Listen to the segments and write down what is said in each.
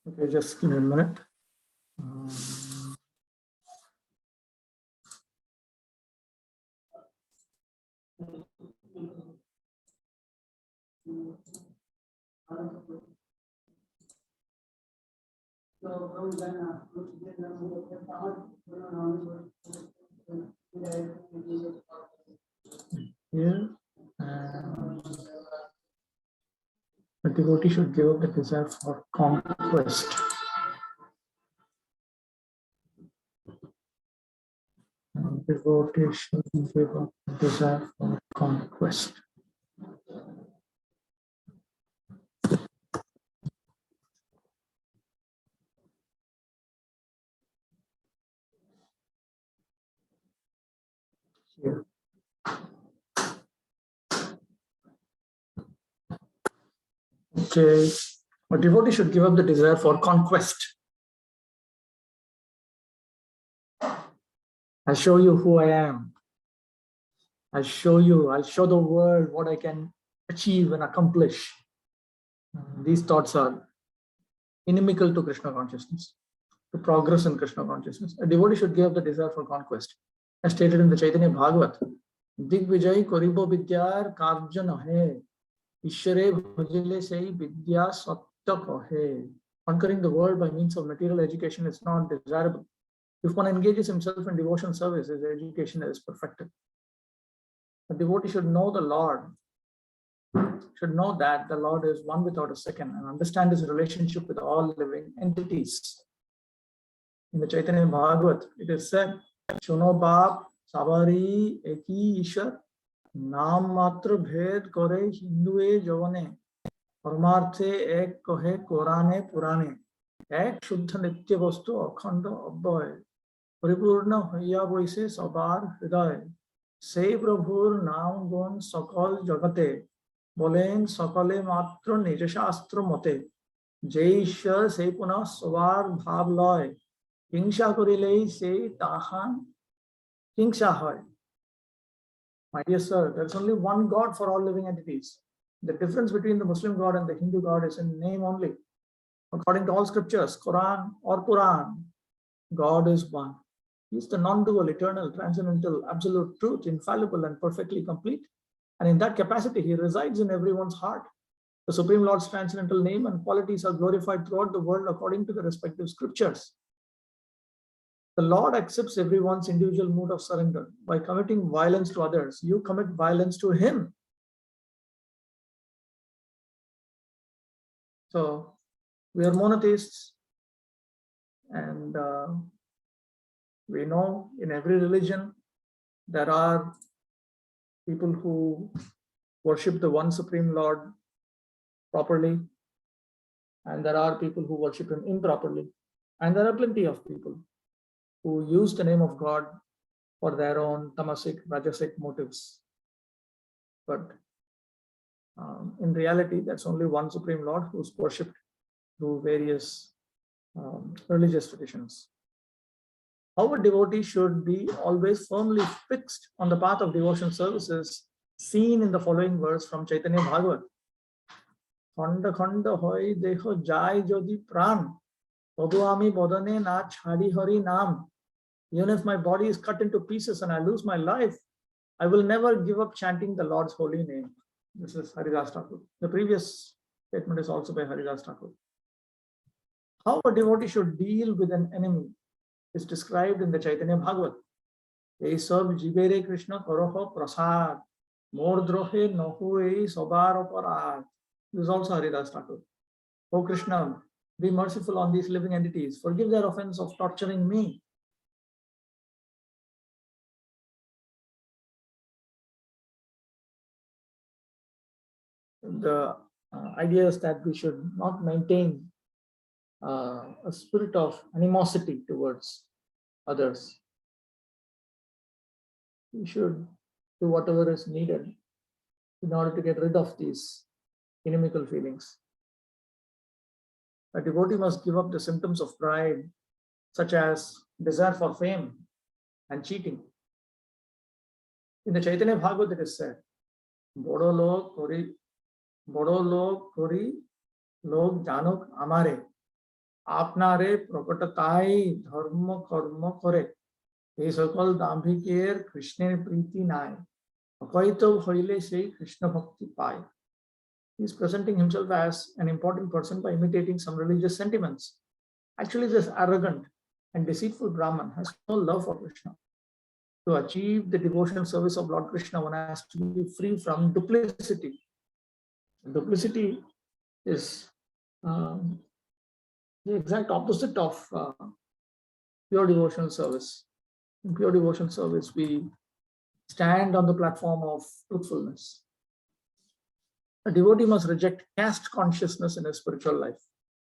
Okay, just give me a minute. Here, the devotee should give up the desire for conquest. Devotee should give up the desire for conquest. Here. Okay, a devotee should give up the desire for conquest. I show you who I am. I'll show the world what I can achieve and accomplish. These thoughts are inimical to Krishna consciousness, to progress in Krishna consciousness. A devotee should give up the desire for conquest. As stated in the Chaitanya Bhagavat, Digvijay Koribo Vidyar Karja Nahe, Ishare Bhajile Sei Vidya Satta Kohe. Conquering the world by means of material education is not desirable. If one engages himself in devotion service, his education is perfected. A devotee should know the Lord, should know that the Lord is one without a second and understand his relationship with all living entities. In the Chaitanya Bhagavat, it is said, Chuno Bap Sabari Eki Ishar Nāmāśraya bhed kore Hindue Javane Parmarthe ek kohe Korane Purane Ek Shuddha Nitya Vastu Akhanda Abhay Paripurna Hoya Boise Sabar Hriday Sei Prabhur Naam Gun Sakal Jagate Bolen Sakale Matra Nijashastra Mote Jai Ishwar Sei Puna Sabar Bhav Loy Hingsha Korilei Sei Tahan Hingsha Hoy. My dear sir, there is only one God for all living entities. The difference between the Muslim God and the Hindu God is in name only. According to all scriptures, Quran or Puran, God is one. He is the non-dual, eternal, transcendental, absolute truth, infallible and perfectly complete. And in that capacity, he resides in everyone's heart. The Supreme Lord's transcendental name and qualities are glorified throughout the world according to the respective scriptures. The Lord accepts everyone's individual mood of surrender. By committing violence to others, you commit violence to him. So, we are monotheists, and we know in every religion there are people who worship the one Supreme Lord properly, and there are people who worship him improperly, and there are plenty of people who use the name of God for their own tamasic, rajasic motives. But in reality, that's only one Supreme Lord who's worshipped through various religious traditions. How a devotee should be always firmly fixed on the path of devotion services, seen in the following verse from Chaitanya Bhagavat. Khanda khanda hoy dekho jai jodi pran, tobu ami bodane na chhadi hari naam. Even if my body is cut into pieces and I lose my life, I will never give up chanting the Lord's holy name. This is Haridas Thakur. The previous statement is also by Haridas Thakur. How a devotee should deal with an enemy is described in the Chaitanya Bhagavat. Ei sab jibere Krishna karoho prasad, mor drohe nohu ei sobar aparad. This is also Haridas Thakur. O Krishna, be merciful on these living entities. Forgive their offense of torturing me. The idea is that we should not maintain a spirit of animosity towards others. We should do whatever is needed in order to get rid of these inimical feelings. A devotee must give up the symptoms of pride, such as desire for fame and cheating. In the Chaitanya Bhagavat, it is said, Bodo log kori log januk amare, আপনারে প্রকটতাই ধর্ম কর্ম করে এই সকল দাম্ভিকের কৃষ্ণের প্রীতি নাই অকৈত হইলে সেই কৃষ্ণ ভক্তি পায়. He is presenting himself as an important person by imitating some religious sentiments. Actually, this arrogant and deceitful Brahman has no love for Krishna. To achieve the devotional service of Lord Krishna, one has to be free from duplicity. Duplicity is the exact opposite of pure devotional service. In pure devotional service, we stand on the platform of truthfulness. A devotee must reject caste consciousness in his spiritual life.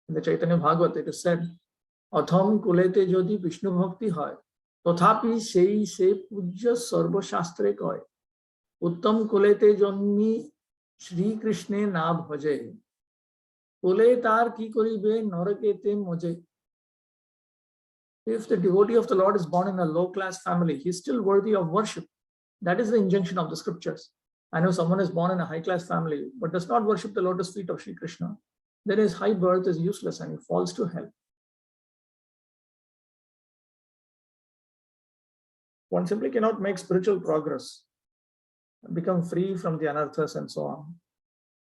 In the Chaitanya Bhagavata, it is said, Atham kulete jodi Vishnu bhakti hoy, tothapi sei se pujya sarva shastre koy. Uttam kulete janmi Śrī Krishne na bhaje. Kule tar ki koribe narakete moje. If the devotee of the Lord is born in a low-class family, he is still worthy of worship. That is the injunction of the scriptures. I know someone is born in a high-class family, but does not worship the lotus feet of Śrī Krishna. Then his high birth is useless and he falls to hell. One simply cannot make spiritual progress, become free from the anarthas and so on,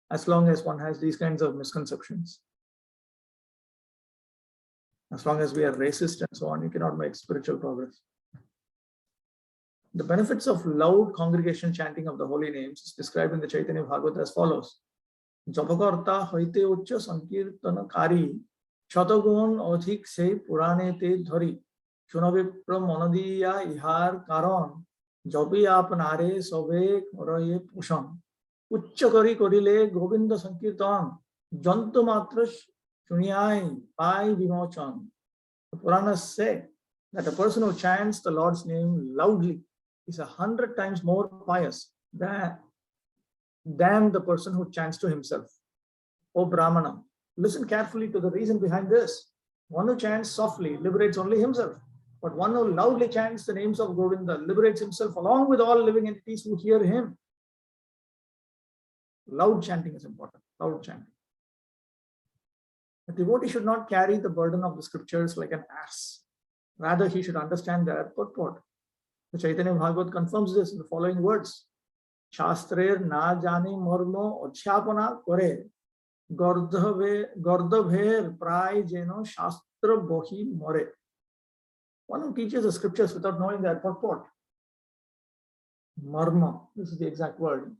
as long as one has these kinds of misconceptions. As long as we are racist and so on, you cannot make spiritual progress. The benefits of loud congregation chanting of the holy names is described in the Chaitanya Bhagavata as follows. Japakarta hoite uccha sankirtanakari shatagun adhik se puranete dhari shunavipra manadiya ihar karon jabi apnare sobe koraye pusham uccha kari korile govinda sankirtan jantu matra shuniyai pai vimochan. The Puranas say that a person who chants the Lord's name loudly is 100 times more pious than the person who chants to himself. O Brahmana, listen carefully to the reason behind this. One who chants softly liberates only himself, but one who loudly chants the names of Govinda liberates himself along with all living entities who hear him. Loud chanting is important. Loud chanting. A devotee should not carry the burden of the scriptures like an ass. Rather, he should understand their purport. The Chaitanya Bhagavata confirms this in the following words. Shastrer na jani marmo adhyapana kore gardabher pray jeno shastra bohi more. One who teaches the scriptures without knowing their purport. Marma, this is the exact word.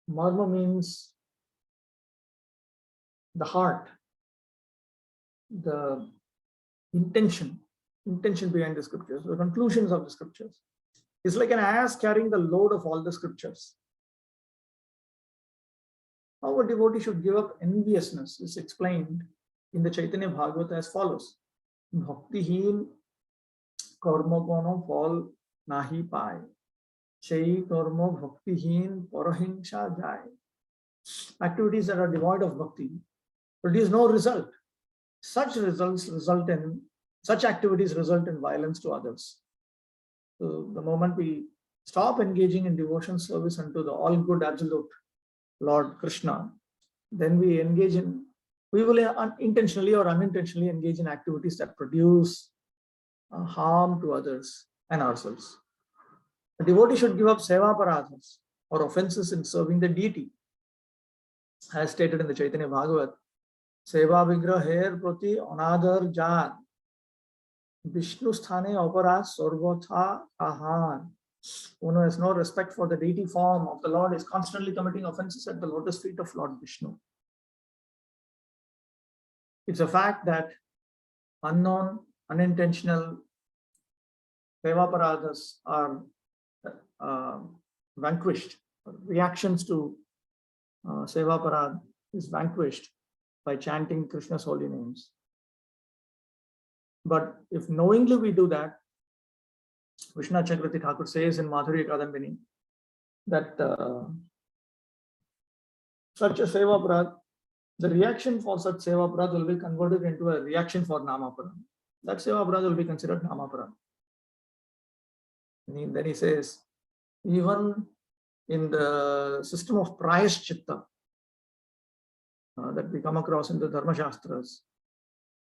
Marma means the heart, the intention behind the scriptures, the conclusions of the scriptures. It's like an ass carrying the load of all the scriptures. How a devotee should give up enviousness is explained in the Chaitanya Bhagavata as follows. Bhaktihin karma kono phal nahi pai. Shei karma bhaktihin parahingsha jai. Activities that are devoid of bhakti produce no result. Such activities result in violence to others. So the moment we stop engaging in devotion service unto the all-good absolute Lord Krishna, then we will intentionally or unintentionally engage in activities that produce harm to others and ourselves. A devotee should give up seva paradhas or offenses in serving the deity. As stated in the Chaitanya Bhagavat, seva vigraher prati anadar jan Vishnu sthane aparad sarvatha ahan. One who has no respect for the deity form of the Lord is constantly committing offenses at the lotus feet of Lord Vishnu. It's a fact that unknown, unintentional seva paradhas are vanquished. Reactions to seva parad is vanquished by chanting Krishna's holy names. But if knowingly we do that, Vishnu Chakravarti Thakur says in Madhurya Kadambini that such a seva parad, the reaction for such seva parad will be converted into a reaction for Nāmāśraya-bhakti. That seva parad will be considered Nāmāśraya-bhakti. Then he says, even in the system of Prayaschitta that we come across in the Dharma Shastras,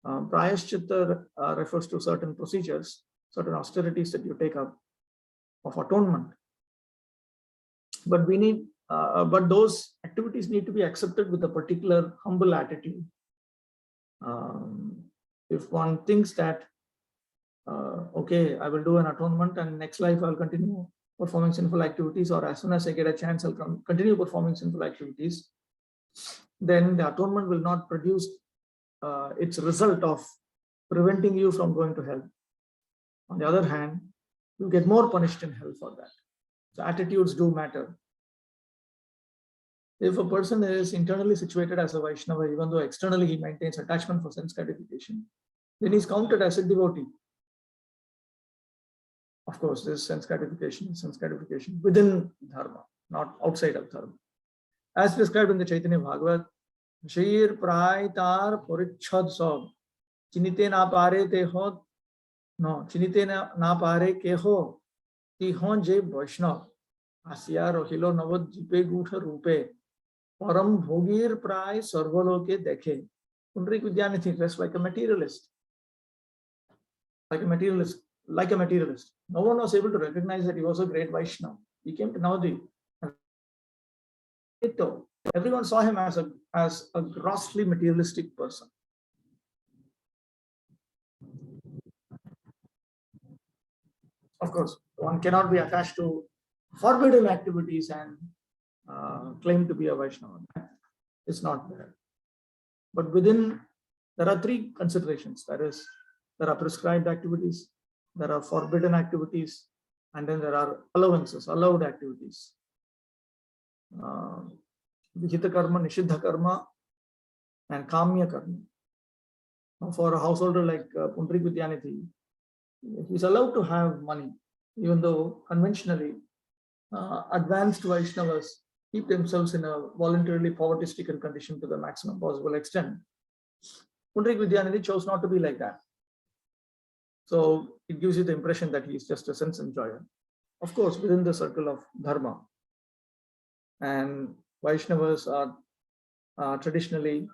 Prayaschitta refers to certain procedures, certain austerities that you take up of atonement. But we need, but those activities need to be accepted with a particular humble attitude. If one thinks that, okay, I will do an atonement and next life I'll continue performing sinful activities, or as soon as I get a chance, I'll continue performing sinful activities, then the atonement will not produce its result of preventing you from going to hell. On the other hand, you get more punished in hell for that. So attitudes do matter. If a person is internally situated as a Vaishnava, even though externally he maintains attachment for sense gratification, then he's counted as a devotee. Of course, this sense gratification within dharma, not outside of dharma. As described in the Chaitanya Bhagavat, Shir Praitar Purichad Sob, Chinite na pare te ho, no, Chinite na pare ke ho, ti hon je Vaishnav, Asya Rohilo Navad Jipe Gutha Rupe, Param Bhogir Prai Sarvaloke Dekhe. Pundarik Vidyanidhi dressed like a materialist. Like a materialist. No one was able to recognize that he was a great Vaishnava. He came to Navadvip. Everyone saw him as a grossly materialistic person. Of course, one cannot be attached to forbidden activities and claim to be a Vaishnava. It's not there. But within, there are three considerations. That is, there are prescribed activities, there are forbidden activities, and then there are allowances, allowed activities. Vihita karma, nishiddha karma, and kamya karma. Now, for a householder like Pundarik Vidyanidhi, he's allowed to have money, even though conventionally advanced Vaishnavas keep themselves in a voluntarily poverty-stricken condition to the maximum possible extent. Pundarik Vidyanidhi chose not to be like that. So it gives you the impression that he is just a sense enjoyer. Of course, within the circle of dharma. And Vaishnavas are traditionally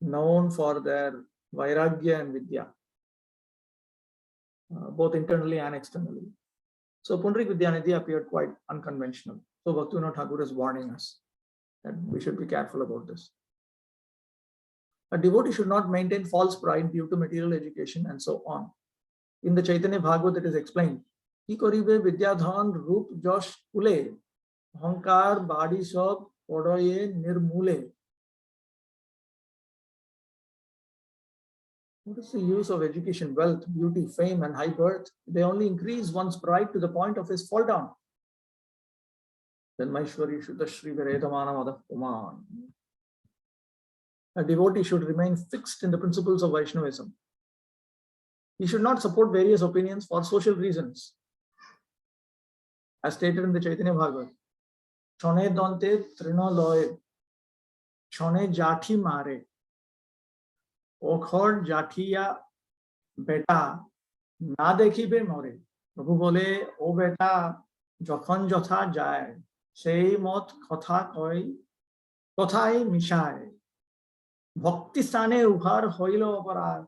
known for their vairagya and vidya, both internally and externally. So Pundarik Vidyanidhi appeared quite unconventional. So Bhaktivinoda Thakur is warning us that we should be careful about this. A devotee should not maintain false pride due to material education and so on. In the Chaitanya Bhagavat, it is explained, Ki koribe vidyadhan rup josh kule, hankar badi sob podoye nirmule. What is the use of education, wealth, beauty, fame, and high birth? They only increase one's pride to the point of his fall down. Nāmāśraya Shuddha Shri Veredamana Kuman. A devotee should remain fixed in the principles of Vaishnavism. He should not support various opinions for social reasons. As stated in the Chaitanya Bhagavat, Chone Dante Trino Loe, Chone Jathi Mare, Okhor Jathiya Beta, Na Dekhibe More. Prabhu bole, O Beta, Jokhon Jotha Jai, Sei Mot Kotha Koi, Kothai Mishai, Bhakti Stane Uhar Hoilo Aparar.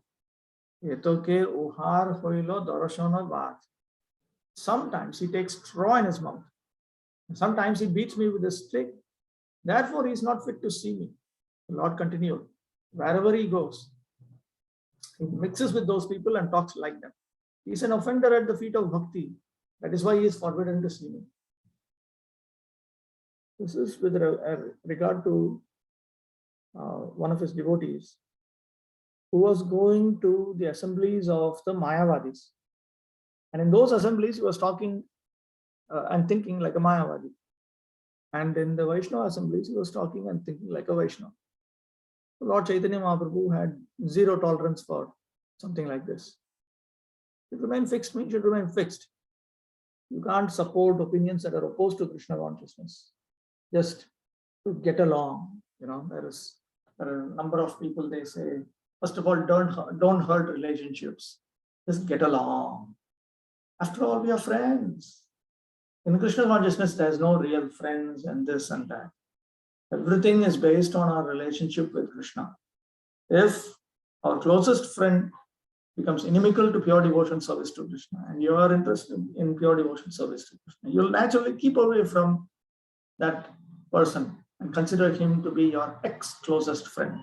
Sometimes he takes straw in his mouth. Sometimes he beats me with a stick. Therefore, he is not fit to see me. The Lord continued. Wherever he goes, he mixes with those people and talks like them. He is an offender at the feet of bhakti. That is why he is forbidden to see me. This is with regard to one of his devotees, who was going to the assemblies of the Mayavadis. And in those assemblies, he was talking and thinking like a Mayavadi. And in the Vaishnava assemblies, he was talking and thinking like a Vaishnava. So Lord Chaitanya Mahaprabhu had zero tolerance for something like this. It remain fixed means should remain fixed. You can't support opinions that are opposed to Krishna consciousness just to get along. You know, there are a number of people, they say, first of all, don't hurt relationships. Just get along. After all, we are friends. In Krishna consciousness, there's no real friends and this and that. Everything is based on our relationship with Krishna. If our closest friend becomes inimical to pure devotion service to Krishna, and you are interested in pure devotion service to Krishna, you'll naturally keep away from that person and consider him to be your ex-closest friend.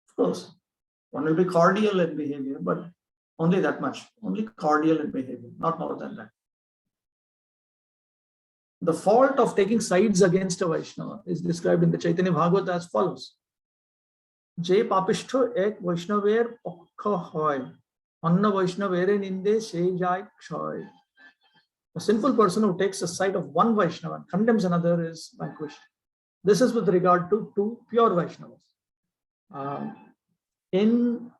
Of course, one will be cordial in behavior, but only that much, only cordial in behavior, not more than that. The fault of taking sides against a Vaishnava is described in the Chaitanya Bhagavata as follows. Je papishto ek Vaishnaver pokha hoy, anna Vaishnavere ninde se jai kshoy. A sinful person who takes the side of one Vaishnava and condemns another is vanquished. This is with regard to two pure Vaishnavas. In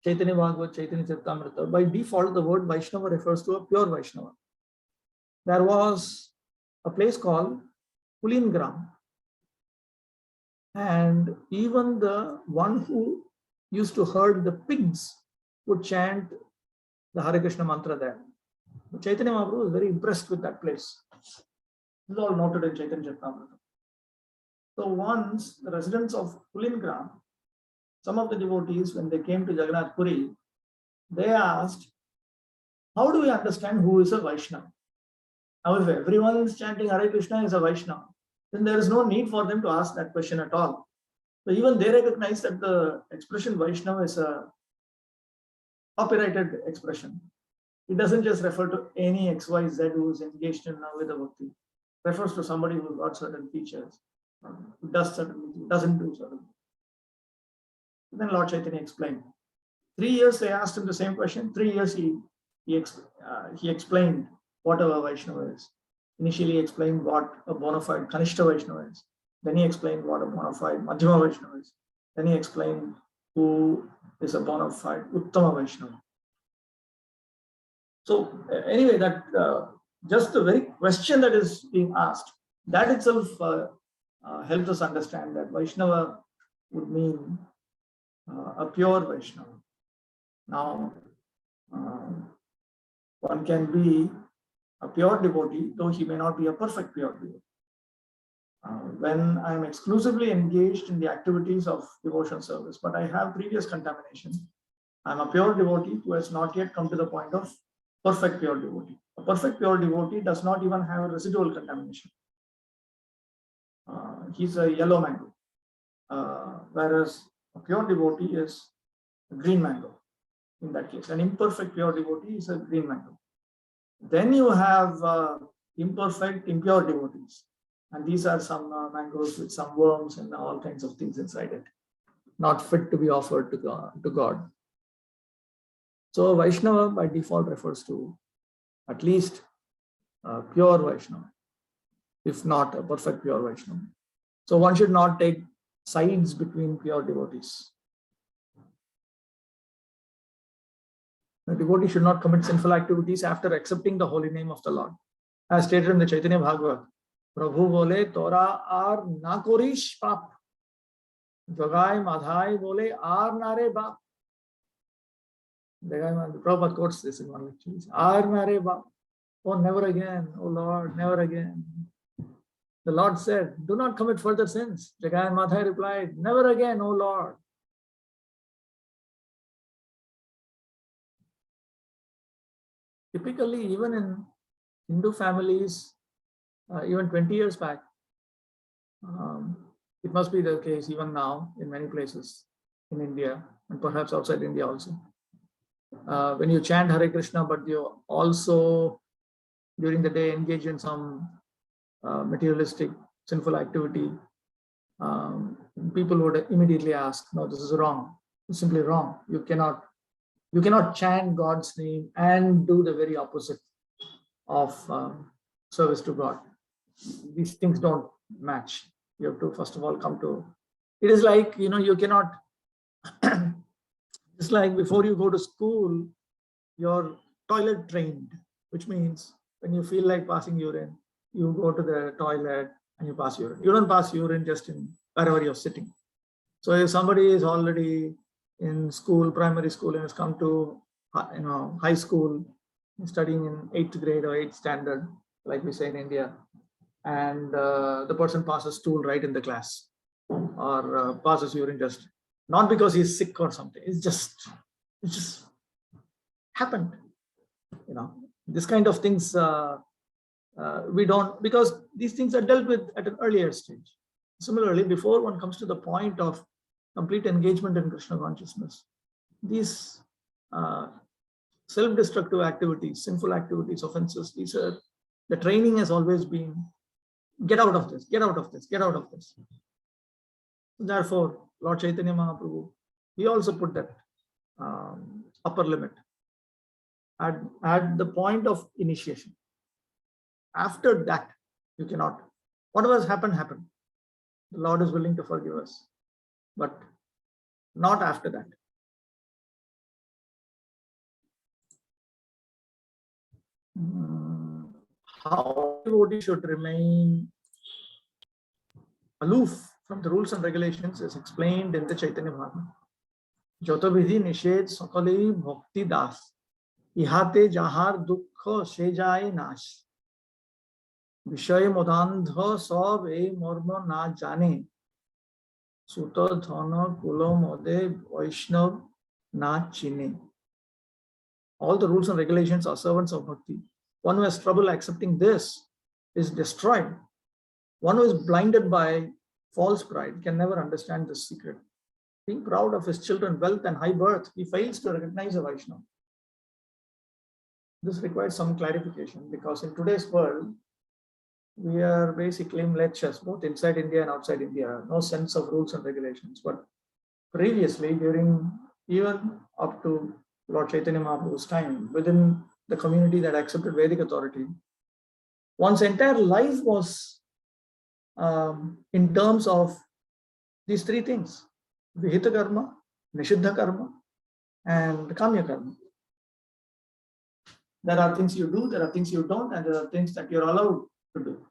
Chaitanya Bhagavata, Śrī-Upadeśāmṛta, by default, the word Vaishnava refers to a pure Vaishnava. There was a place called Pulingram, and even the one who used to herd the pigs would chant the Hare Krishna mantra there. Chaitanya Mahaprabhu was very impressed with that place. This is all noted in Chaitanya Charitamrita. So once the residents of Pulingram, some of the devotees, when they came to Jagannath Puri, they asked, how do we understand who is a Vaishnava? Now, if everyone is chanting Hare Krishna is a Vaishnava, then there is no need for them to ask that question at all. So even they recognize that the expression Vaishnava is a copyrighted expression. It doesn't just refer to any XYZ who is engaged in Navida Bhakti. It refers to somebody who's got certain features, who does certain things, doesn't do certain things. Then Lord Chaitanya explained. 3 years they asked him the same question. 3 years he explained what a Vaishnava is. Initially he explained what a bona fide Kanishta Vaishnava is. Then he explained what a bona fide Madhyama Vaishnava is. Then he explained who is a bona fide Uttama Vaishnava. So anyway, that just the very question that is being asked, that itself helps us understand that Vaishnava would mean a pure Vaishnava. Now, one can be a pure devotee, though he may not be a perfect pure devotee. When I am exclusively engaged in the activities of devotion service, but I have previous contamination, I am a pure devotee who has not yet come to the point of perfect pure devotee. A perfect pure devotee does not even have a residual contamination. He's a yellow mango, whereas a pure devotee is a green mango. In that case, an imperfect pure devotee is a green mango. Then you have imperfect impure devotees, and these are some mangoes with some worms and all kinds of things inside it, not fit to be offered to God. So Vaishnava by default refers to at least pure Vaishnava, if not a perfect pure Vaishnava. So one should not take sides between pure devotees. The devotee should not commit sinful activities after accepting the holy name of the Lord. As stated in the Chaitanya Bhagavata, Prabhu bole tora ar na korish pap. Jagai madhai bole ar nare bap. Prabhupada quotes this in one lecture. Ar nare bap. Oh, never again. Oh Lord, never again. The Lord said, do not commit further sins. Jagai Madhai replied, never again, O Lord. Typically, even in Hindu families, even 20 years back, it must be the case even now in many places in India and perhaps outside India also. When you chant Hare Krishna, but you also during the day engage in some materialistic sinful activity, people would immediately ask, no, this is wrong. It's simply wrong. You cannot chant God's name and do the very opposite of service to God. These things don't match. You have to first of all come to, it is like, you cannot, it's like before you go to school, you're toilet trained, which means when you feel like passing urine, you go to the toilet and you pass urine. You don't pass urine just in wherever you're sitting. So if somebody is already in school, primary school, and has come to high school, studying in 8th grade or 8th standard, like we say in India, and the person passes stool right in the class, or passes urine just not because he's sick or something. It just happened. This kind of things we don't, because these things are dealt with at an earlier stage. Similarly, before one comes to the point of complete engagement in Krishna consciousness, these self-destructive activities, sinful activities, offenses, these are, the training has always been, get out of this, get out of this, get out of this. Therefore, Lord Chaitanya Mahaprabhu, he also put that upper limit at the point of initiation. After that, you cannot, whatever has happened, happened. The Lord is willing to forgive us, but not after that. How a devotee should remain aloof from the rules and regulations is explained in the Chaitanya Bhagavatam. Jota vidhi nished sakali bhakti das, ihate jahar dukkha se jai nash. Vishay modandha sab e morma na jane, sutta dhana kula mode vaishnav na chine. All the rules and regulations are servants of bhakti. One who has trouble accepting this is destroyed. One who is blinded by false pride can never understand this secret. Being proud of his children, wealth and high birth, he fails to recognize a Vaishnava. This requires some clarification, because in today's world, we are basically mlechas, both inside India and outside India, no sense of rules and regulations. But previously, during even up to Lord Chaitanya Mahaprabhu's time, within the community that accepted Vedic authority, one's entire life was in terms of these three things: Vihita karma, Nishiddha karma, and Kamya karma. There are things you do, there are things you don't, and there are things that you're allowed to do.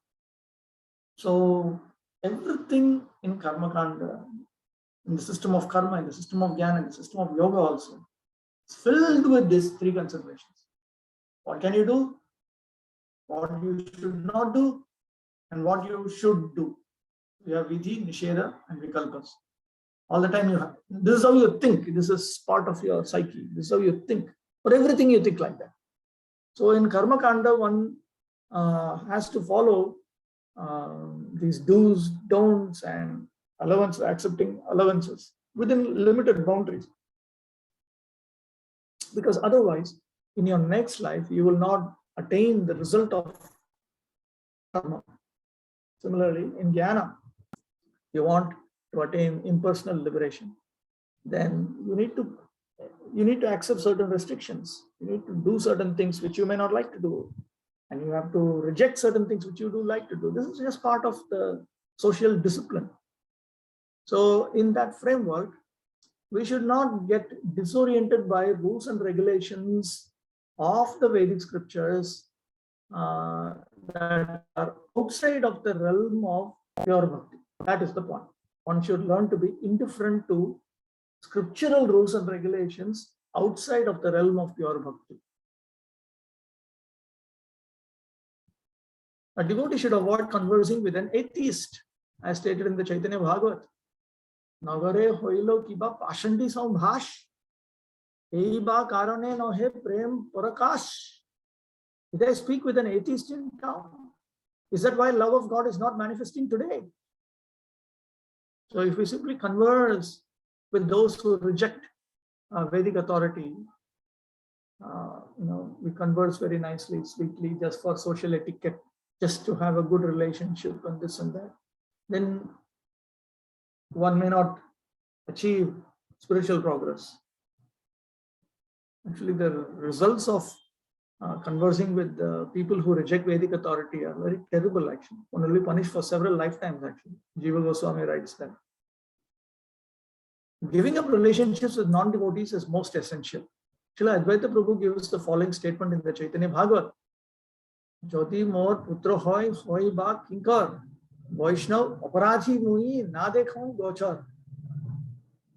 So everything in karma kanda, in the system of karma, in the system of jnana, in the system of yoga also, is filled with these three considerations. What can you do? What you should not do? And what you should do. You have vidhi, nisheda, and vikalpas. All the time you have. This is how you think. This is part of your psyche. This is how you think. For everything you think like that. So in karma kanda, one has to follow these do's, don'ts, and allowance, accepting allowances within limited boundaries. Because otherwise, in your next life, you will not attain the result of karma. Similarly, in jnana, you want to attain impersonal liberation, then you need to accept certain restrictions. You need to do certain things which you may not like to do, and you have to reject certain things which you do like to do. This is just part of the social discipline. So in that framework, we should not get disoriented by rules and regulations of the Vedic scriptures that are outside of the realm of pure bhakti. That is the point. One should learn to be indifferent to scriptural rules and regulations outside of the realm of pure bhakti. A devotee should avoid conversing with an atheist, as stated in the Chaitanya Bhagavat. Nagare hoilo kiba pashandi sambhash, eiba karane nohe prem parakash. Did I speak with an atheist in town? Is that why love of God is not manifesting today? So if we simply converse with those who reject Vedic authority, we converse very nicely, sweetly, just for social etiquette, just to have a good relationship and this and that, then one may not achieve spiritual progress. Actually, the results of conversing with people who reject Vedic authority are very terrible, actually. One will be punished for several lifetimes, actually. Jiva Goswami writes that. Giving up relationships with non-devotees is most essential. Srila Advaita Prabhu gives the following statement in the Chaitanya Bhagavat. Jodi mor putra hoy ba kinkar, Vaishnav aparathi mui na dekhau gochar.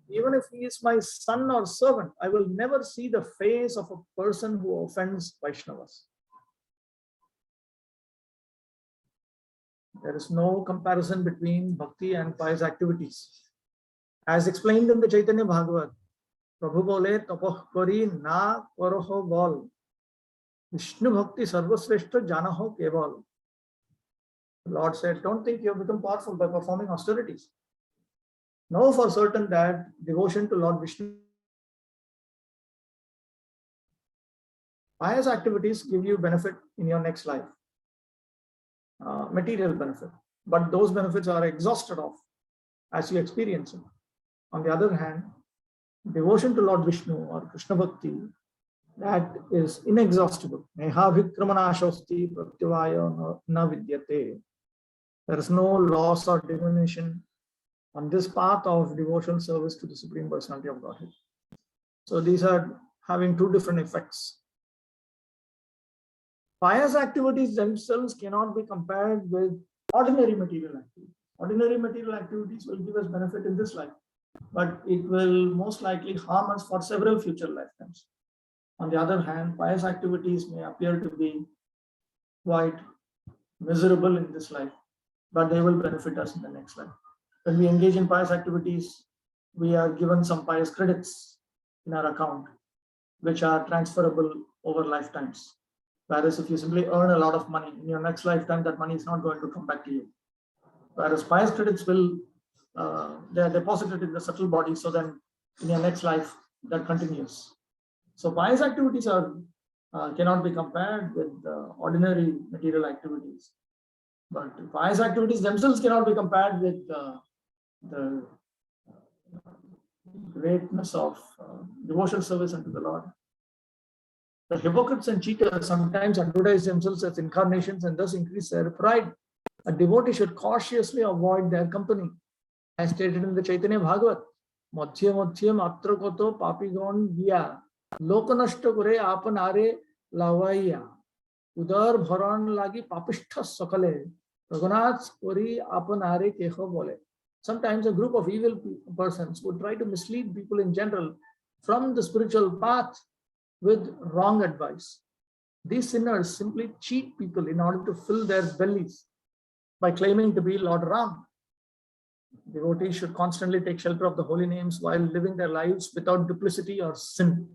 Even if he is my son or servant, I will never see the face of a person who offends Vaishnavas. There is no comparison between bhakti and pious activities. As explained in the Chaitanya Bhagavat, Prabhu bole tapoh kari na koroho bol. Vishnu bhakti sarvasreshta janaho keval. The Lord said, don't think you have become powerful by performing austerities. Know for certain that devotion to Lord Vishnu, pious activities give you benefit in your next life, material benefit, but those benefits are exhausted off as you experience it. On the other hand, devotion to Lord Vishnu or Krishna Bhakti, that is inexhaustible. Neha vikramanashosti pratyavaya na vidyate. There is no loss or diminution on this path of devotional service to the Supreme Personality of Godhead. So these are having two different effects. Pious activities themselves cannot be compared with ordinary material activities. Ordinary material activities will give us benefit in this life, but it will most likely harm us for several future lifetimes. On the other hand, pious activities may appear to be quite miserable in this life, but they will benefit us in the next life. When we engage in pious activities, we are given some pious credits in our account, which are transferable over lifetimes. Whereas if you simply earn a lot of money, in your next lifetime, that money is not going to come back to you. Whereas pious credits will, they are deposited in the subtle body, so then in your next life, that continues. So pious activities are cannot be compared with ordinary material activities. But pious activities themselves cannot be compared with the greatness of devotional service unto the Lord. The hypocrites and cheaters sometimes advertise themselves as incarnations and thus increase their pride. A devotee should cautiously avoid their company. As stated in the Chaitanya Bhagavat, Madhya Madhya Matra Koto Papigon Gya Lokanashta Kore Apanare Lavaiya Udar Bharan Lagi Papishta Sakale Raghunath Kori Apanare Keho Bole. Sometimes a group of evil persons would try to mislead people in general from the spiritual path with wrong advice. These sinners simply cheat people in order to fill their bellies by claiming to be Lord Ram. Devotees should constantly take shelter of the holy names while living their lives without duplicity or sin.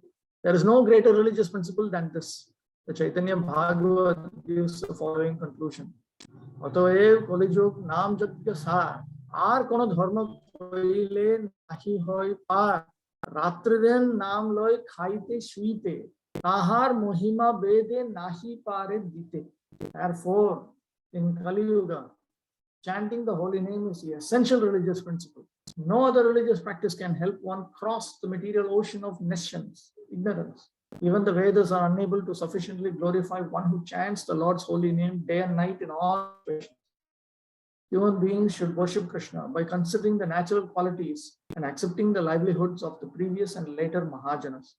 There is no greater religious principle than this. The Chaitanya Bhagavat gives the following conclusion. Otoev Kolijug Nam Jatya Sar Ar Kono Dharma Koile Nahi Hoi Par Ratriren Nam Loi Khaite Shuite Tahar Mohima Bede Nahi Pare Dite. Therefore, in Kali Yuga, chanting the holy name is the essential religious principle. No other religious practice can help one cross the material ocean of nescience, ignorance. Even the Vedas are unable to sufficiently glorify one who chants the Lord's holy name day and night in all situations. Human beings should worship Krishna by considering the natural qualities and accepting the livelihoods of the previous and later Mahajanas.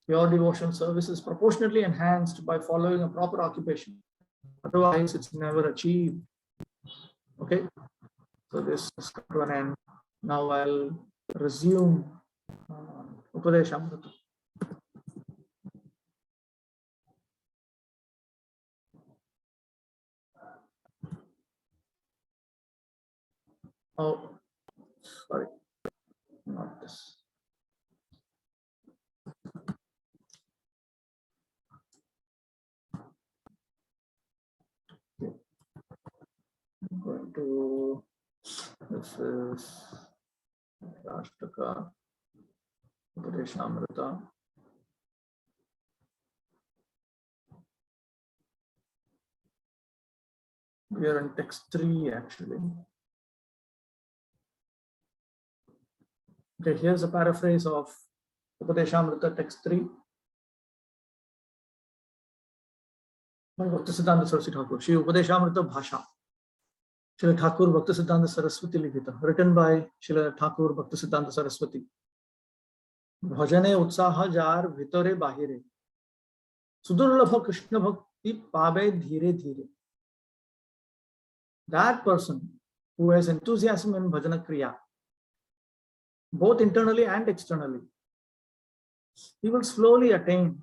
Pure devotional service is proportionately enhanced by following a proper occupation. Otherwise, it's never achieved. Okay, so this is come to an end. Now I'll resume Upadeśāmṛta. Oh, sorry, not this. Okay. I'm going to, this is Ashtaka Upadeśāmṛta. We are in text 3 actually. Okay, here's a paraphrase of Upadeśāmṛta text 3 by Bhaktisiddhanta Saraswati Thakur. Śrī Upadeśāmṛta Bhāṣā. Śrīla Thakur Bhaktisiddhanta Saraswati Likhita. Written by Śrīla Thakur Bhaktisiddhanta Saraswati. Bhajane utsaha jar bhitare bahire. Sudurlabha Krishna bhakti pabe dhire dhire. That person who has enthusiasm in bhajana kriya, both internally and externally, he will slowly attain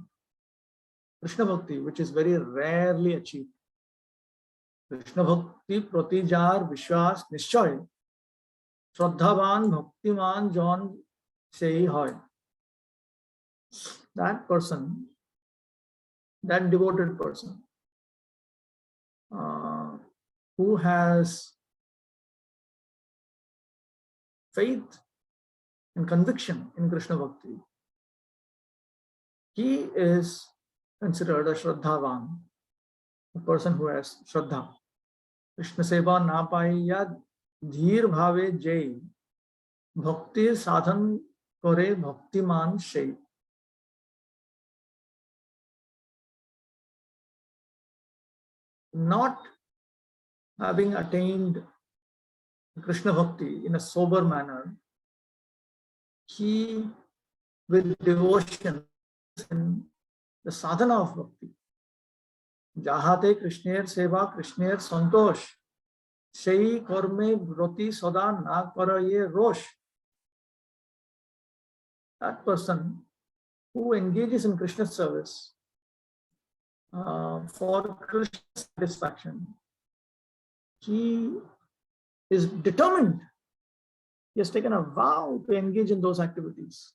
Krishna Bhakti, which is very rarely achieved. Krishna Bhakti Pratijar Vishwas Nishchoy Shraddhavan Bhaktiman Jon Sei Hoy. That person, that devoted person, who has faith and conviction in Krishna Bhakti, he is considered a Shraddhavan, a person who has Shraddha. Krishna Seva na paiya dhir bhave jai, bhakti sadhan kore bhaktiman shei. Not having attained Krishna Bhakti in a sober manner, he with devotion in the sadhana of bhakti. Jahate Krishner seva Krishner santosh, sei karme vrati sada na karaye rosh. That person who engages in Krishna service for Krishna satisfaction, he is determined. He has taken a vow to engage in those activities,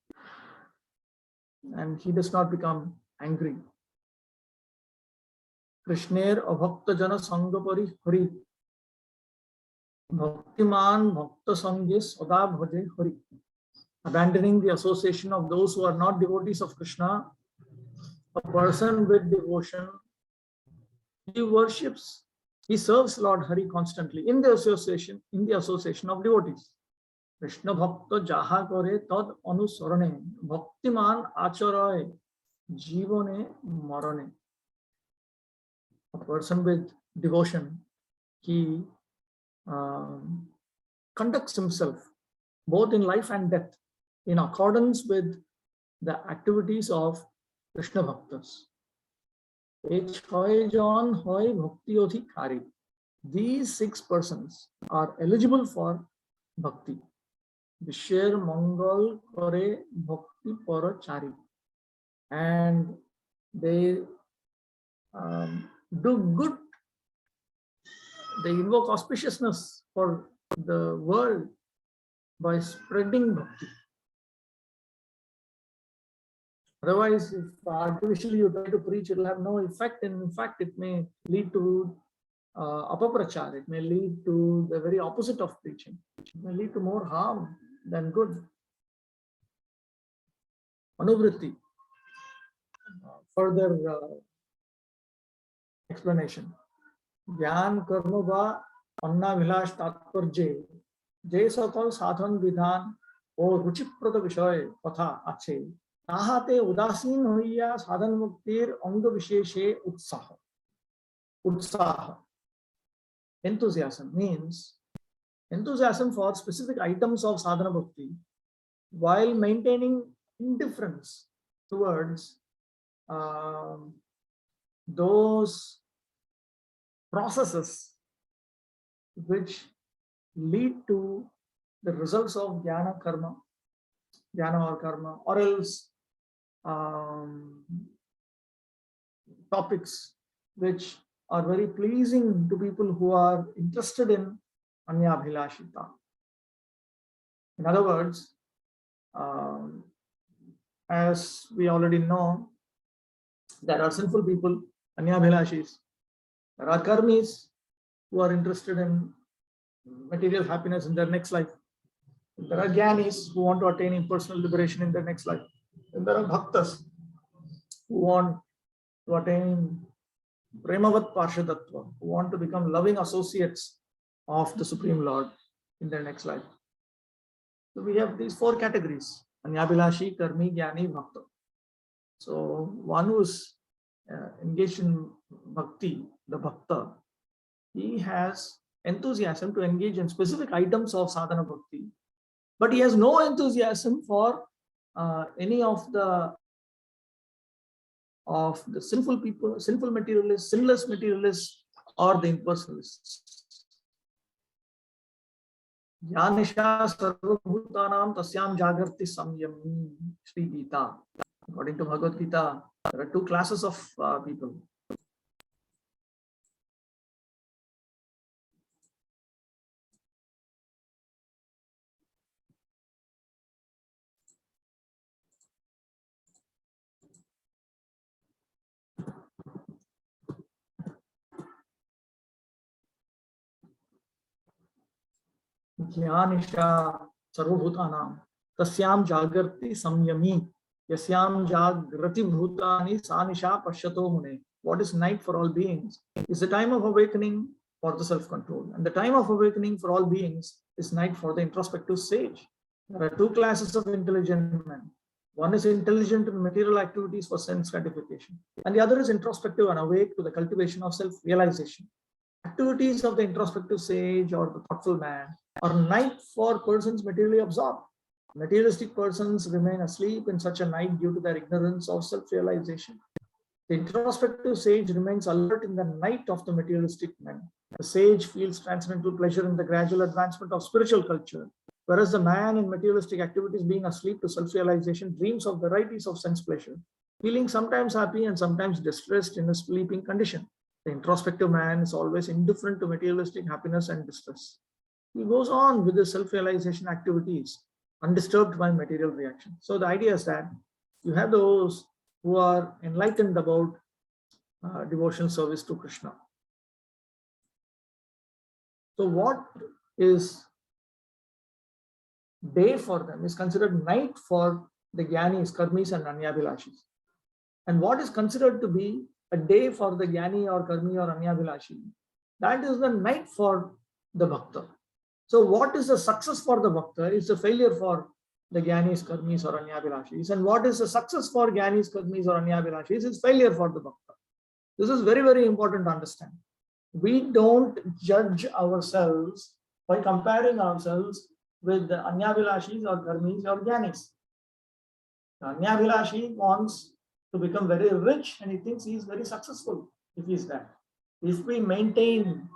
and he does not become angry. Krishner abhakta jana sangapari hari, bhaktiman bhakta sange sada bhaje hari. Abandoning the association of those who are not devotees of Krishna, a person with devotion, he worships, he serves Lord Hari constantly in the association of devotees. Krishna bhakta jaha kore tad anusarane, bhaktiman acharaye jivane marane. A person with devotion, he conducts himself both in life and death in accordance with the activities of Krishna bhaktas. These 6 persons are eligible for bhakti. Vishwer Mangal Kare Bhakti Parachari. And they do good, they invoke auspiciousness for the world by spreading bhakti. Otherwise, if artificially you try to preach, it will have no effect. And in fact, it may lead to apaprachar. It may lead to the very opposite of preaching. It may lead to more harm than good. Anuvritti. Further explanation. Jnān karma va anna vilash tatparje, je sakal sadhan vidhan o ruchiprata vishay katha ache. Tahate udasin hoiya sadhan muktir anga visheshe utsaha. Utsaha. Enthusiasm means enthusiasm for specific items of sadhana bhakti while maintaining indifference towards those processes which lead to the results of jnana or karma, or else topics which are very pleasing to people who are interested in anyabhilashita. In other words, as we already know, there are sinful people, anyabhilashis. There are karmis who are interested in material happiness in their next life. There are jnanis who want to attain impersonal liberation in their next life. And there are bhaktas who want to attain premavat parshadatva, who want to become loving associates of the Supreme Lord in their next life. So we have these 4 categories: anyabhilashi, karmi, jnani, bhakta. So one who's engaged in bhakti, the bhakta, he has enthusiasm to engage in specific items of sadhana bhakti, but he has no enthusiasm for any of the sinful people, sinful materialists, sinless materialists, or the impersonalists. Yanisha sarvabhutanam tasyam jagarti samyam. Śrī Gita. According to Bhagavad Gita, there are 2 classes of people. Jnanisha sarvabhutanam tasyam jagarti samyami yasyam jagrati bhutani sanisha pashyato mune. What is night for all beings is the time of awakening for the self-control, and the time of awakening for all beings is night for the introspective sage. There are two classes of intelligent men. One is intelligent in material activities for sense gratification, and the other is introspective and awake to the cultivation of self-realization. Activities of the introspective sage or the thoughtful man are night for persons materially absorbed. Materialistic persons remain asleep in such a night due to their ignorance of self-realization. The introspective sage remains alert in the night of the materialistic man. The sage feels transcendental pleasure in the gradual advancement of spiritual culture, whereas the man in materialistic activities, being asleep to self-realization, dreams of varieties of sense pleasure, feeling sometimes happy and sometimes distressed in a sleeping condition. The introspective man is always indifferent to materialistic happiness and distress. He goes on with his self-realization activities, undisturbed by material reaction. So the idea is that you have those who are enlightened about devotional service to Krishna. So what is day for them is considered night for the Jnanis, Karmis and Anyabhilashis. And what is considered to be a day for the Jnani or Karmi or Anyabhilashi, that is the night for the Bhakta. So what is the success for the Bhakta is the failure for the Jnanis, Karmis or Anyabhilashis. And what is the success for Jnanis, Karmis or Anyabhilashis is failure for the Bhakta. This is very, very important to understand. We don't judge ourselves by comparing ourselves with the Anyabhilashis or Karmis or Jnanis. The Anyabhilashi wants to become very rich and he thinks he is very successful if he is that. If we maintain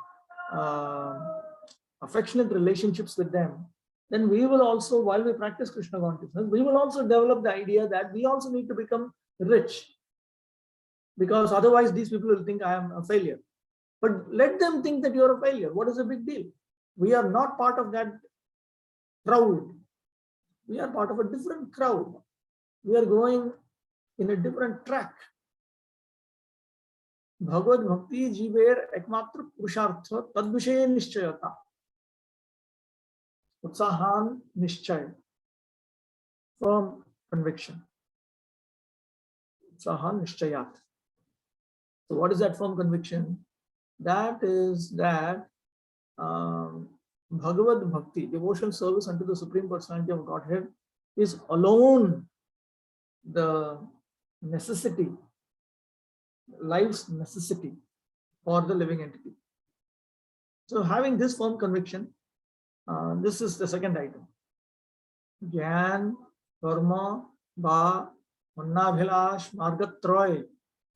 affectionate relationships with them, then we will also, while we practice Krishna consciousness, we will also develop the idea that we also need to become rich, because otherwise these people will think I am a failure. But let them think that you are a failure. What is the big deal? We are not part of that crowd. We are part of a different crowd. We are going in a different track. Bhagavad Bhakti Jiver Ekmatra Purushartha Tadvishaya Nishchayata Utsahan Nishchay, firm conviction. Utsahan Nishchayat. So what is that firm conviction? That is that Bhagavad Bhakti, devotional service unto the Supreme Personality of Godhead, is alone the necessity, life's necessity for the living entity. So having this firm conviction, this is the second item. Jnana, Karma, Ba, Mannabhilash, Margatroy,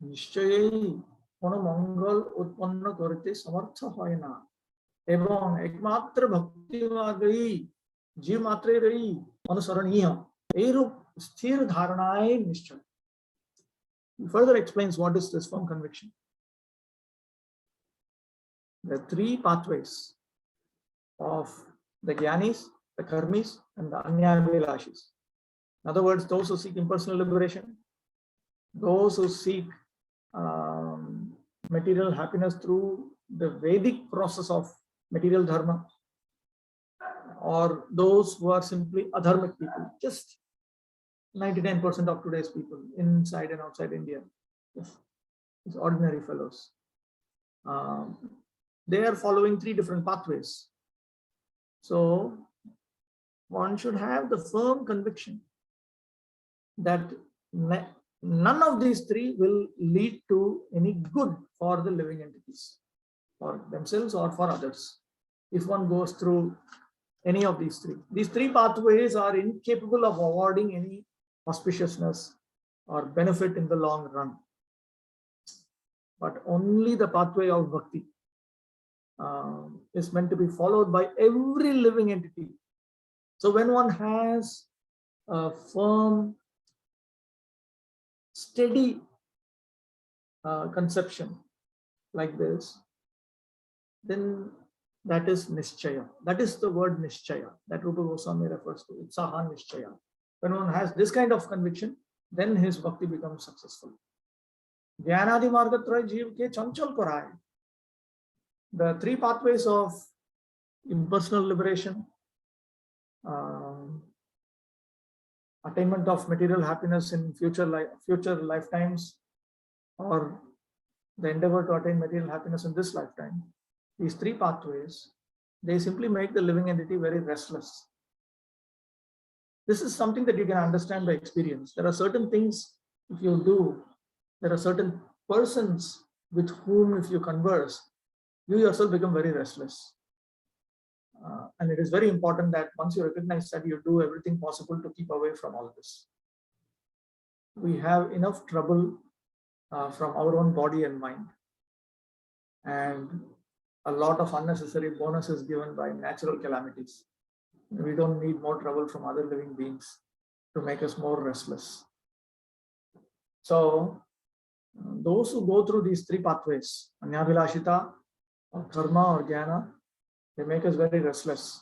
Nishchayi, Kono Mongol, Utpanna Korite, Samartha Hoyna, Ebong, Ekmatra Bhakti Margai, Jiv Matre Rai, Anusaraniya, Erup, Sthir Dharanai Nishchay. He further explains what is this firm conviction. There are three pathways of the Jnanis, the Karmis, and the Anyabhilashis. In other words, those who seek impersonal liberation, those who seek material happiness through the Vedic process of material dharma, or those who are simply adharmic people, just 99% of today's people inside and outside India, these ordinary fellows. They are following three different pathways. So one should have the firm conviction that none of these three will lead to any good for the living entities, for themselves or for others, if one goes through any of these three. These three pathways are incapable of awarding any auspiciousness or benefit in the long run. But only the pathway of bhakti is meant to be followed by every living entity. So when one has a firm, steady conception like this, then that is nishchaya. That is the word nishchaya that Rupa Goswami refers to. It's Utsahan Nishchaya. When one has this kind of conviction, then his bhakti becomes successful. Jnanadi Margatroy Jeev ke Chanchal Parai. The three pathways of impersonal liberation, attainment of material happiness in future lifetimes, or the endeavor to attain material happiness in this lifetime, these three pathways, they simply make the living entity very restless. This is something that you can understand by experience. There are certain things, if you do, there are certain persons with whom, if you converse, you yourself become very restless. And it is very important that once you recognize that, you do everything possible to keep away from all this. We have enough trouble from our own body and mind, and a lot of unnecessary bonuses given by natural calamities. We don't need more trouble from other living beings to make us more restless. So those who go through these three pathways, Anyabhilashita, or karma, or jnana, they make us very restless.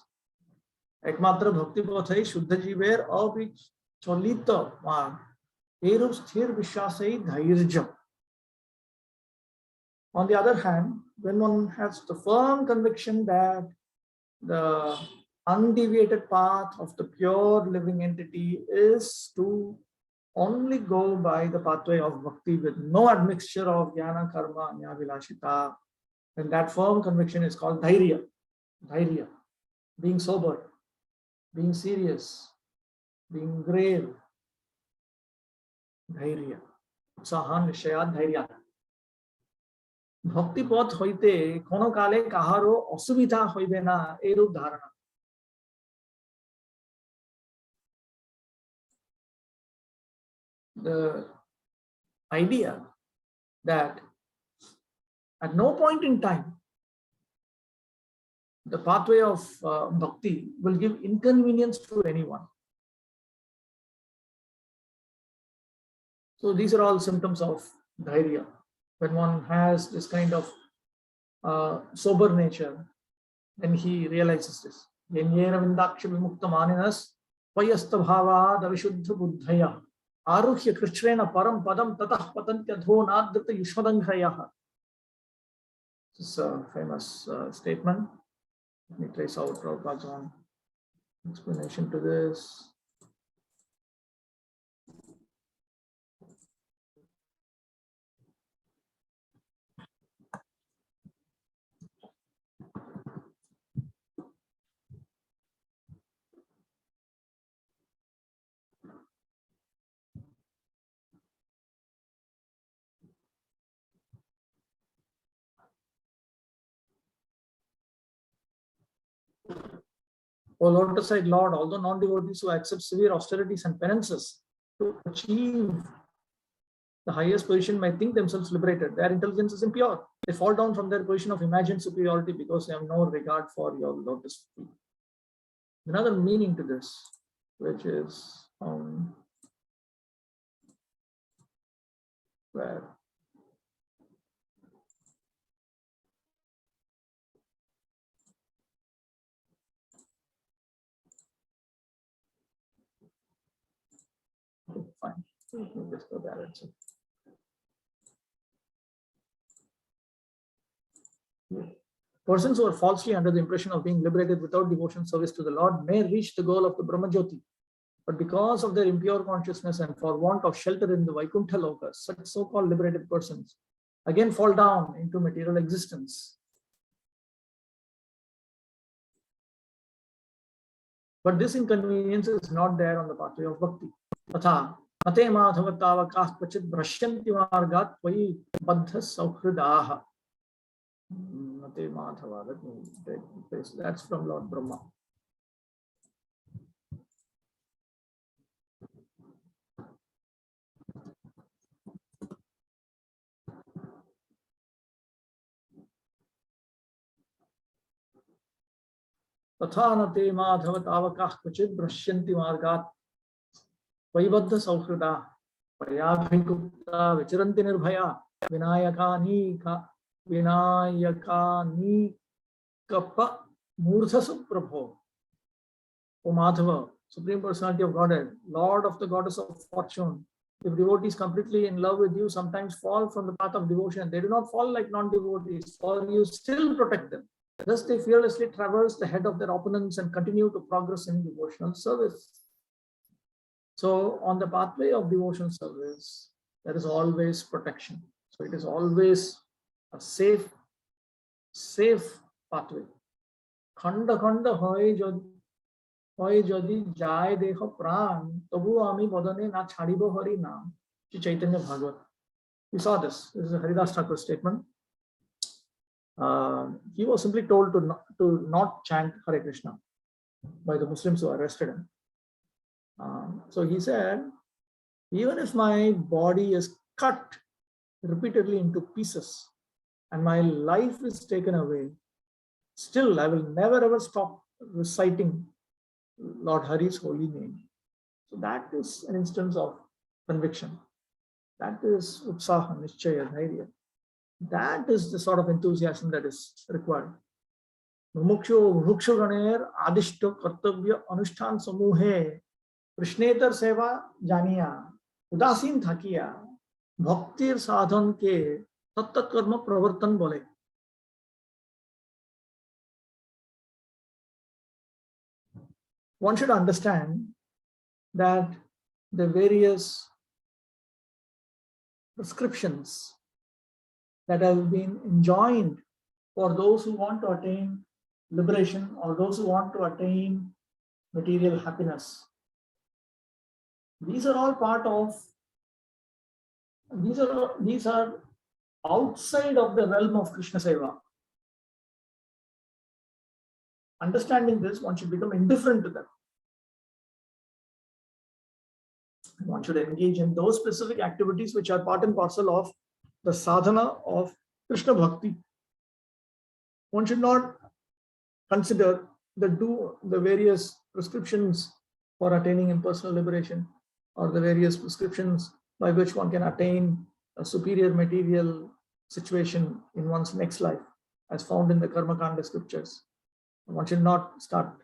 Ekmatra bhakti pathai shuddha jiver abhi cholita man eru sthir vishwasai dhairja. On the other hand, when one has the firm conviction that the undeviated path of the pure living entity is to only go by the pathway of bhakti with no admixture of jnana, karma, anyabhilashita, then that firm conviction is called dhairya. Dhairya, being sober, being serious, being grave. Dhairya. Utsahan nishayat dhairya. Bhakti path hoite kono kale kaharo asubidha hoibe na erup dharana. The idea that at no point in time the pathway of bhakti will give inconvenience to anyone. So these are all symptoms of dhairya. When one has this kind of sober nature, then he realizes this. Yenyera vindaksha vimukta maninas vayasta bhava davishuddha buddhaya aruhya krishrena param padam tatah patantya dho nadrita yushmadanghayah. This is a famous statement. Let me trace out Prabhupada's own explanation to this. O lotus-eyed Lord, although non-devotees who accept severe austerities and penances to achieve the highest position might think themselves liberated, their intelligence is impure. They fall down from their position of imagined superiority because they have no regard for your lotus feet. Another meaning to this, which is where fine. Let me just go there and see. Persons who are falsely under the impression of being liberated without devotion service to the Lord may reach the goal of the Brahmajyoti, but because of their impure consciousness and for want of shelter in the Vaikuntha lokas, such so-called liberated persons again fall down into material existence. But this inconvenience is not there on the pathway of bhakti. Tatha ate madhavatavakah kvachit brashyanti margat vai baddha sauhridaha. Ate madhava, let me take this. That's from Lord Brahma. Tathanate madhavatavakah kvachit brashyanti margat vaibadha sauhrida payabhikupta vicharanti nirbhaya vinayakani kappa murdhasu prabho. O Madhava, Supreme Personality of Godhead, Lord of the Goddess of Fortune, if devotees completely in love with you sometimes fall from the path of devotion, they do not fall like non-devotees, for you still protect them. Thus, they fearlessly traverse the head of their opponents and continue to progress in devotional service. So, on the pathway of devotional service, there is always protection. So, it is always a safe pathway. Khanda khanda hoy jodi jay dekho pran, tabu ami bodane na chhadibo hari naam. Shri Chaitanya Bhagavat. We saw this. This is a Haridas Thakur statement. He was simply told to not chant Hare Krishna by the Muslims who arrested him. So he said, even if my body is cut repeatedly into pieces and my life is taken away, still I will never ever stop reciting Lord Hari's holy name. So that is an instance of conviction. That is Utsaha, Nishchaya, Dhairya. That is the sort of enthusiasm that is required. Mumukshu Bhukshu Ganer Adishto Kartabhya Anushthan Samuhe Krishnetar Seva Janiya Udasin Thakiya Bhaktir Sadhan Ke Tattat Karma Pravartan Bole. One should understand that the various prescriptions that have been enjoined for those who want to attain liberation or those who want to attain material happiness. These are all part of, these are outside of the realm of Krishna Seva. Understanding this, one should become indifferent to them. One should engage in those specific activities which are part and parcel of the sadhana of Krishna Bhakti. One should not consider the various prescriptions for attaining impersonal liberation or the various prescriptions by which one can attain a superior material situation in one's next life, as found in the Karma Kanda scriptures. One should not start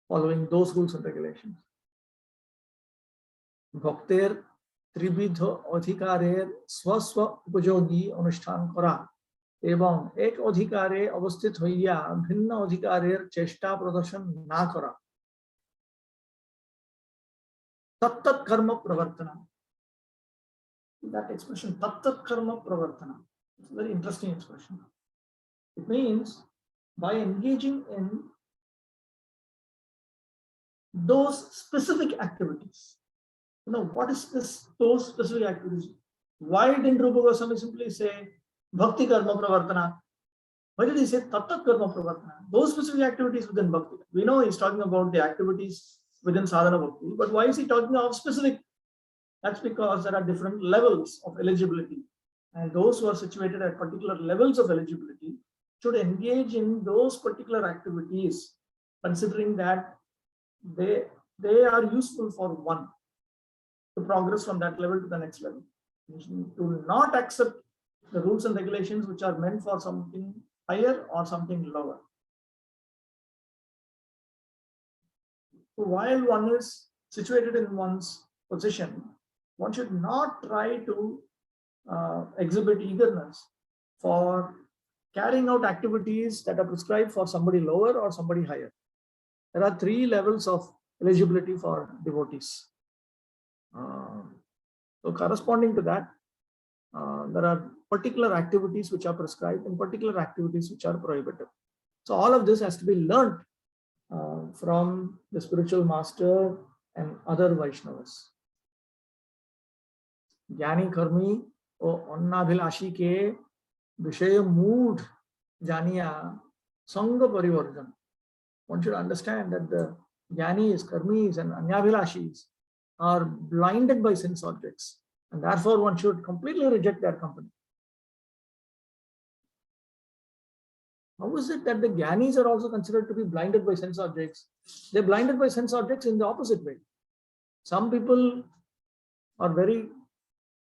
following those rules and regulations. Bhakter Tribidho Adhikarer Swaswa Upajogi Anushthan Kora Ebang Ek Adhikare Avasthit Hoiya Bhinna Adhikarer Cheshta Pradarshan Na Kora. Tattat Karma Pravartana. That expression, Tattat Karma Pravartana. It's a very interesting expression. It means by engaging in those specific activities. You know, what is this, those specific activities? Why didn't Rupa Goswami simply say Bhakti Karma Pravartana? Why did he say Tattat Karma Pravartana? Those specific activities within Bhakti. We know he's talking about the activities within Sadhana Bhakti, but why is he talking of specific? That's because there are different levels of eligibility. And those who are situated at particular levels of eligibility should engage in those particular activities, considering that they are useful for one to progress from that level to the next level. To not accept the rules and regulations which are meant for something higher or something lower. So while one is situated in one's position, one should not try to exhibit eagerness for carrying out activities that are prescribed for somebody lower or somebody higher. There are three levels of eligibility for devotees. So corresponding to that, there are particular activities which are prescribed and particular activities which are prohibited. So all of this has to be learned from the spiritual master and other Vaishnavas. Jnani karmi o annabhilashi ke vishaya mood janiya sanga parivarjan. One should understand that the jnanis, karmis and anyabhilashis are blinded by sense objects, and therefore one should completely reject their company. How is it that the jnanis are also considered to be blinded by sense objects? They're blinded by sense objects in the opposite way. Some people are very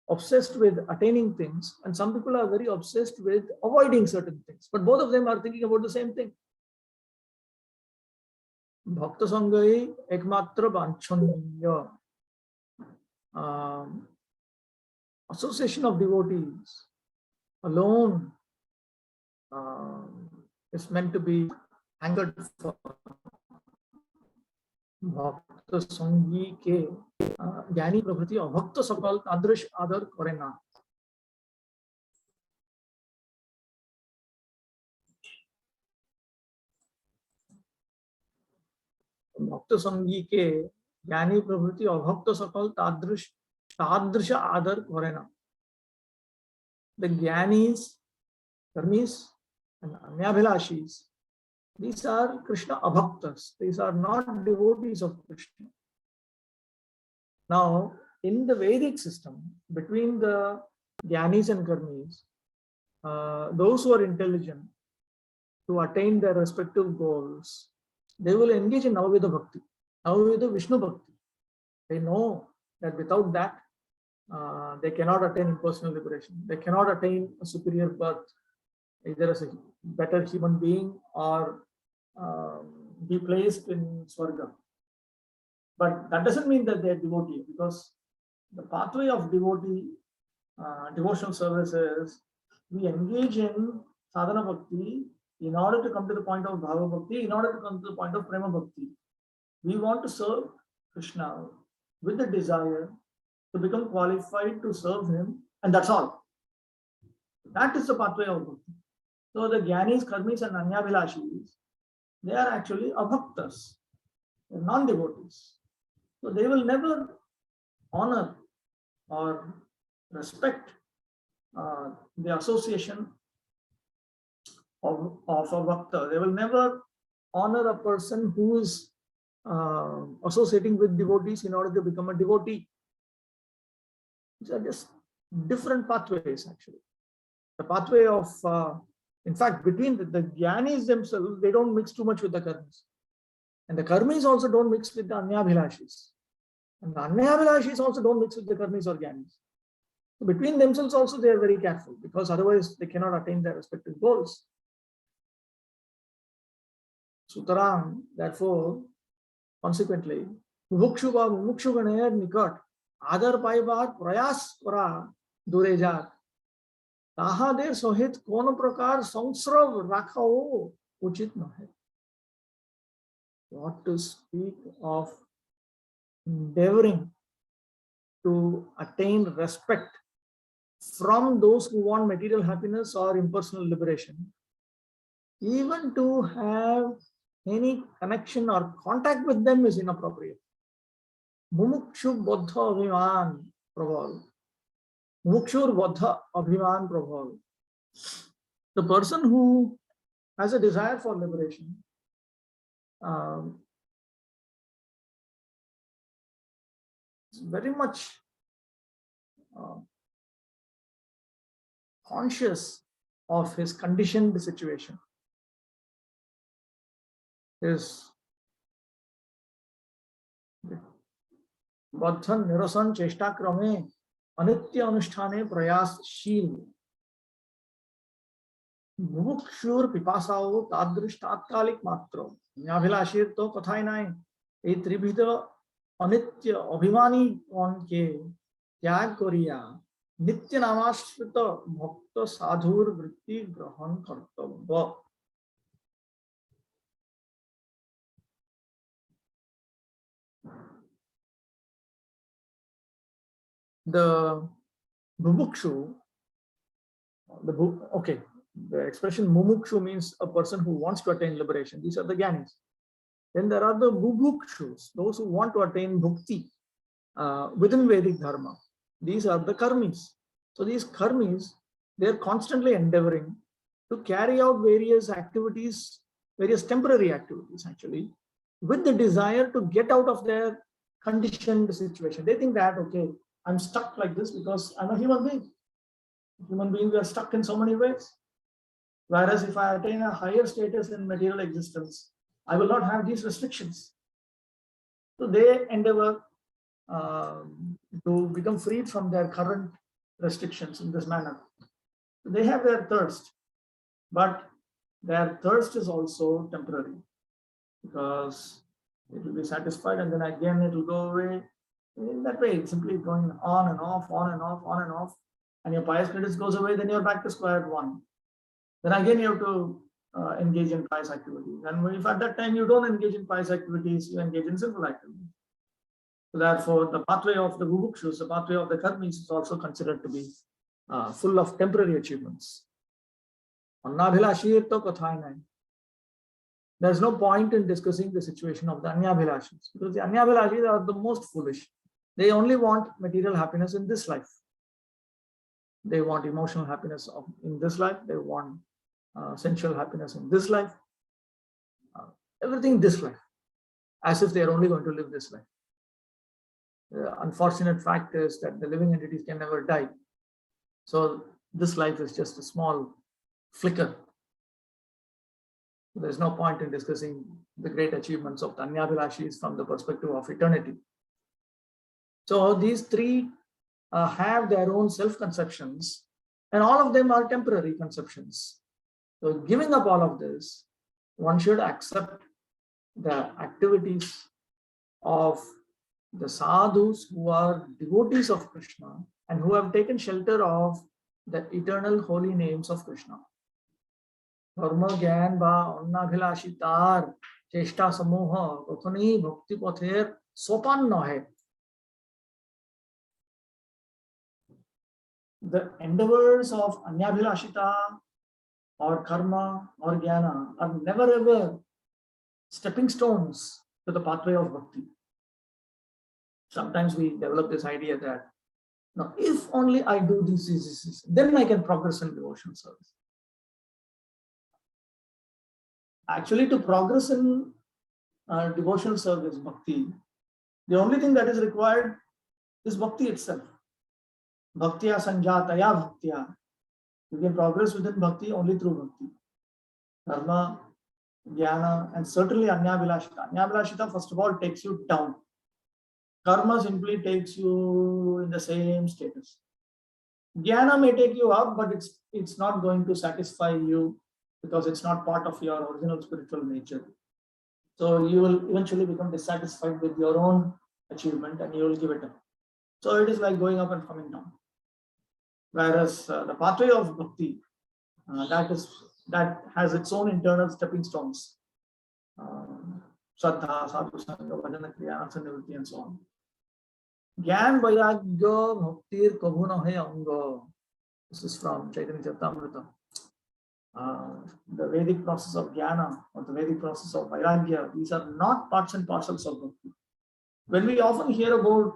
obsessed with attaining things, and some people are very obsessed with avoiding certain things. But both of them are thinking about the same thing. Bhakta Sangai Ekmatra Vanchaniya. Association of devotees alone is meant to be anchored for Bhakta Sangi ke Jnani Prabhuti Abhakta Sakal Tadrish Adar Korena. Bhakta Sangi ke Jnani Prabhuti Abhakta Sakal Tadrish Adar Korena. The Jnanis, Karmis, and Anyabhilashis, these are Krishna Abhaktas. These are not devotees of Krishna. Now, in the Vedic system, between the Jnanis and Karmis, those who are intelligent to attain their respective goals, they will engage in Navavida Bhakti, Navavida Vishnu Bhakti. They know that without that, they cannot attain impersonal liberation. They cannot attain a superior birth, either as a better human being or be placed in Swarga. But that doesn't mean that they are devotee, because the pathway of devotional service is we engage in sadhana bhakti in order to come to the point of bhava bhakti, in order to come to the point of prema bhakti. We want to serve Krishna with the desire to become qualified to serve him, and that's all. That is the pathway of bhakti. So the Jnanis, Karmis, and Anyabhilashis, they are actually abhaktas, they're non-devotees. So they will never honor or respect the association of a bhakta. They will never honor a person who is associating with devotees in order to become a devotee. These are just different pathways, actually. The pathway of, in fact, between the Jnanis themselves, they don't mix too much with the Karmis. And the Karmis also don't mix with the Anyabhilashis. And the Anyabhilashis also don't mix with the Karmis or Jnanis. So between themselves also they are very careful, because otherwise they cannot attain their respective goals. Sutarang, therefore, consequently, Mukshu ba Mukshu ganer nikat, Adar paibat prayas kara dure jat. Tahader sohit kono prakar sangsrav rakhao uchit nahe. What to speak of endeavoring to attain respect from those who want material happiness or impersonal liberation, even to have any connection or contact with them is inappropriate. Mumukshu Bodha Abhiman Prabhu. Mumukshur Bodha Abhiman Prabhu. The person who has a desire for liberation is very much conscious of his conditioned situation. His Badhan Nirasan Cheshta Krame Anitya Anusthane Prayasshil. Mumukshur Pipasao Tadrish Tatkalik Matro. Nyabhilashir to Kathai Nai. A Tribhita Anitya Abhimani on Ke Tyag Korea. Nitya Nāmāśraya Bhakta Sadhur Vritti Grahan Kartabha. The Mumukshu, the expression Mumukshu means a person who wants to attain liberation. These are the Jnanis. Then there are the Bubukshus, those who want to attain bhukti within Vedic Dharma. These are the Karmis. So these Karmis, they are constantly endeavoring to carry out various activities, various temporary activities actually, with the desire to get out of their conditioned situation. They think that, okay, I'm stuck like this because I'm a human being. Human beings are stuck in so many ways. Whereas if I attain a higher status in material existence, I will not have these restrictions. So they endeavor to become freed from their current restrictions in this manner. They have their thirst, but their thirst is also temporary, because it will be satisfied and then again it will go away. In that way, it's simply going on and off, on and off, on and off. And your pious credits goes away, then you're back to square one. Then again you have to engage in pious activities. And if at that time you don't engage in pious activities, you engage in sinful activities. So therefore, the pathway of the bubukshus, the pathway of the karmis, is also considered to be full of temporary achievements. There's no point in discussing the situation of the anyabhilashis, because the anyabhilashis are the most foolish. They only want material happiness in this life. They want emotional happiness in this life. They want sensual happiness in this life. Everything in this life, as if they are only going to live this life. The unfortunate fact is that the living entities can never die. So this life is just a small flicker. There's no point in discussing the great achievements of the anyabhilashis from the perspective of eternity. So these three have their own self-conceptions, and all of them are temporary conceptions. So giving up all of this, one should accept the activities of the sadhus who are devotees of Krishna and who have taken shelter of the eternal holy names of Krishna. Dharma Gyan ba Annabhilashi tar Cheshta Samoha Kathani Bhakti Pather Sopan Nahe. The endeavors of Anyabhilashita or karma or jnana are never ever stepping stones to the pathway of bhakti. Sometimes we develop this idea that, no, if only I do this, then I can progress in devotional service. Actually, to progress in devotional service, bhakti, the only thing that is required is bhakti itself. Bhaktya sanjataya bhaktya. You can progress within bhakti only through bhakti. Dharma, jnana, and certainly anyabhilashita. Anyabhilashita, first of all, takes you down. Karma simply takes you in the same status. Jnana may take you up, but it's not going to satisfy you because it's not part of your original spiritual nature. So you will eventually become dissatisfied with your own achievement and you will give it up. So it is like going up and coming down. Whereas the pathway of bhakti, that has its own internal stepping stones. Shraddha, sadhu sangha, bhajana kriya, artha-nivritti, and so on. Gyan vairagya bhaktir kabhu nahe anga. This is from Chaitanya Charitamrita. The Vedic process of jnana or the Vedic process of vairagya, these are not parts and parcels of bhakti. When we often hear about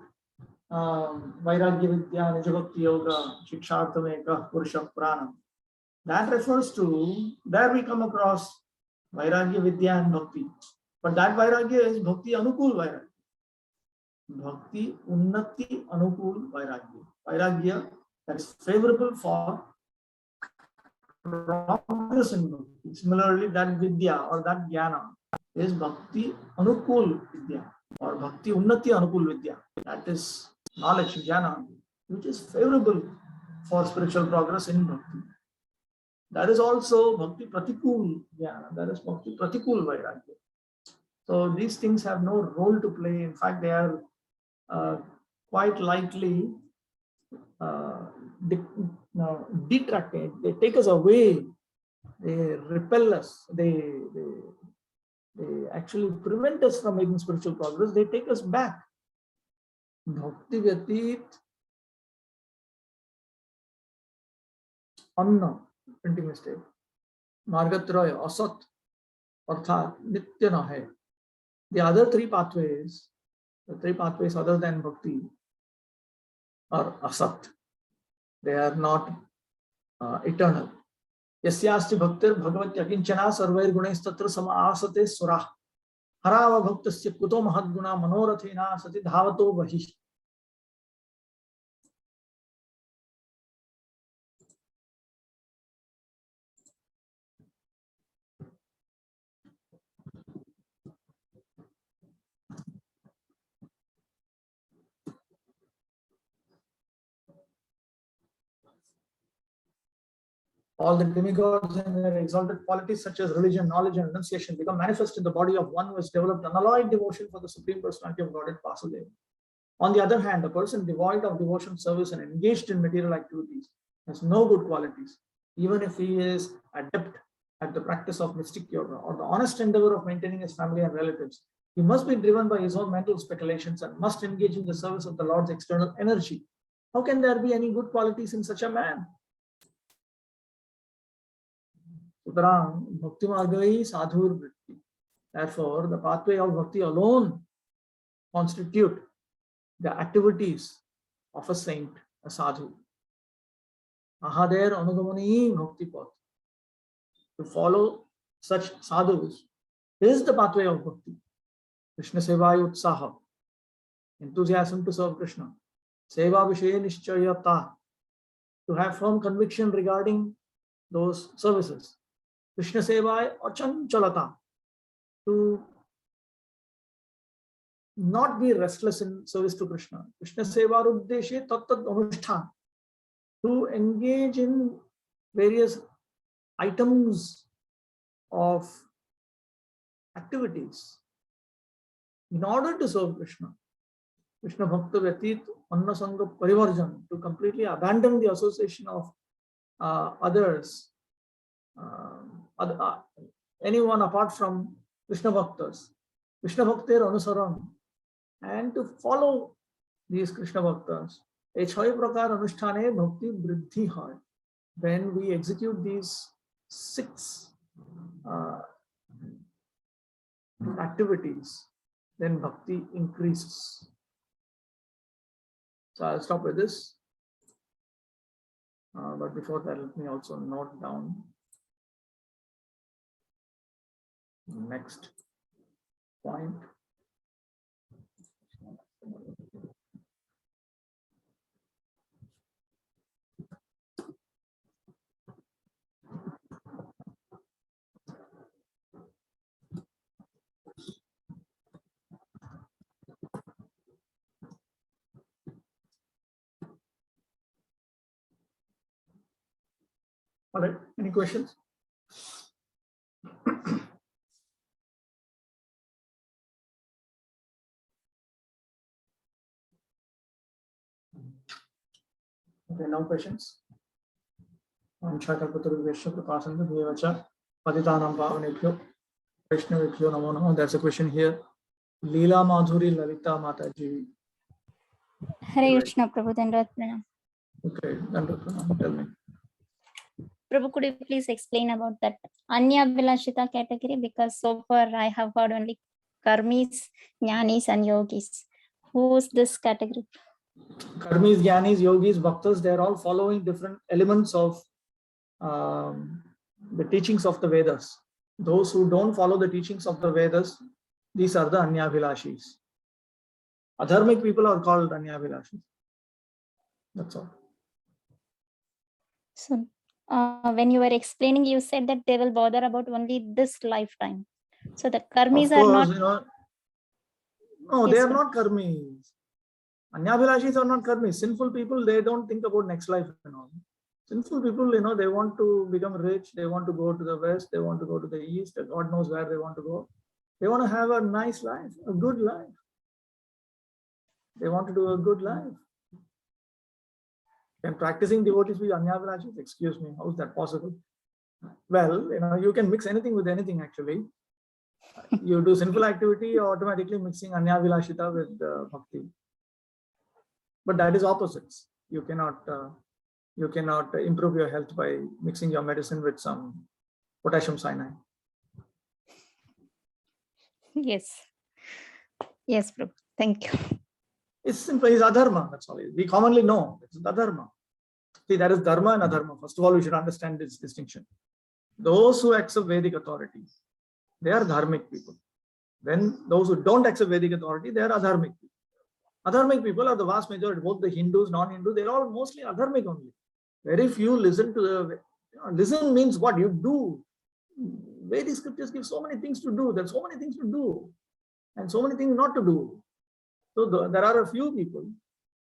Vairagya Vidya, Nijabhakti Yoga, Shiksharthameka, Purusha Prana, that refers to, there we come across Vairagya Vidya and Bhakti. But that Vairagya is Bhakti Anukul Vairagya. Bhakti Unnati Anukul Vairagya. Vairagya that is favorable for progress in Bhakti. Similarly, that Vidya or that Jnana is Bhakti Anukul Vidya or Bhakti Unnati Anukul Vidya. That is knowledge, jnana, which is favorable for spiritual progress in bhakti. That is also bhakti pratikul jnana, that is bhakti pratikul vairagya. So these things have no role to play. In fact, they are quite likely detracted. They take us away, they repel us, they actually prevent us from making spiritual progress, they take us back. Bhakti Vyatit Anna, printing mistake. Margatraya, Asat, Arthat, Nitya Nahe. The other three pathways, the three pathways other than Bhakti, are Asat. They are not eternal. Yasyasti Bhaktir Bhagavatya Kinchana Sarvair Gunes Tatra Sama Asate Surah. Harava Bhaktasya Kuto Mahadguna Manorathena Sati Dhavato Vahi. All the demigods and their exalted qualities such as religion, knowledge, and renunciation become manifest in the body of one who has developed unalloyed devotion for the Supreme Personality of Godhead Vasudeva. On the other hand, a person devoid of devotion, service, and engaged in material activities has no good qualities, even if he is adept at the practice of mystic yoga or the honest endeavor of maintaining his family and relatives. He must be driven by his own mental speculations and must engage in the service of the Lord's external energy. How can there be any good qualities in such a man? Sutarang, bhakti margai sadhur vritti. Therefore, the pathway of bhakti alone constitute the activities of a saint, a sadhu. Ahader anugamani bhakti path. To follow such sadhus is the pathway of bhakti. Krishna sevaya utsaha, enthusiasm to serve Krishna. Seva vishaya nishchayata, to have firm conviction regarding those services. Krishna sevaya achanchalata, to not be restless in service to Krishna. Krishna seva uddeshe tat anushthan, to engage in various items of activities in order to serve Krishna. Krishna Bhakta Vyatit Anna Sangha Parivarjan, to completely abandon the association of others, anyone apart from Krishna Bhaktas. Krishna Bhaktir Anusaran, and to follow these Krishna Bhaktas. Echhai prakar anusthane bhakti vriddhi hai. When we execute these 6 activities, then bhakti increases. So I'll stop with this. But before that, let me also note down the next point. All right, any questions? Okay, no questions. There's a question here. Leela Madhuri Lalita Mataji. Hare Krishna, Prabhu, Dandavat Pranam. Okay, Dandavat Pranam, tell me. Prabhu, could you please explain about that Anya Vilashita category? Because so far I have heard only Karmis, Jnanis and Yogis. Who's this category? Karmis, Jnanis, Yogis, Bhaktas, they're all following different elements of the teachings of the Vedas. Those who don't follow the teachings of the Vedas, these are the Anyavilashis. Adharmic people are called Anyavilashis. That's all. So, when you were explaining, you said that they will bother about only this lifetime. So the Karmis are not. You know, no, they are not Karmis. Anyavilashis are not Karmis. Sinful people, they don't think about next life and all. Sinful people, you know, they want to become rich, they want to go to the west, they want to go to the east, God knows where they want to go. They want to have a nice life, a good life. They want to do a good life. Can practicing devotees be Anyavilashis? Excuse me, how is that possible? Well, you know, you can mix anything with anything actually. You do sinful activity, you're automatically mixing Anyavilashita with bhakti. But that is opposites. You cannot improve your health by mixing your medicine with some potassium cyanide. Yes. Yes, Prabhu. Thank you. It's simple. It's adharma. That's all. We commonly know it's adharma. See, there is dharma and adharma. First of all, we should understand this distinction. Those who accept Vedic authority, they are dharmic people. Then those who don't accept Vedic authority, they are adharmic people. Adharmic people are the vast majority, both the Hindus, non-Hindu, they're all mostly adharmic only. Very few listen to the, listen means what you do. Vedic scriptures give so many things to do. There's so many things to do and so many things not to do. So there are a few people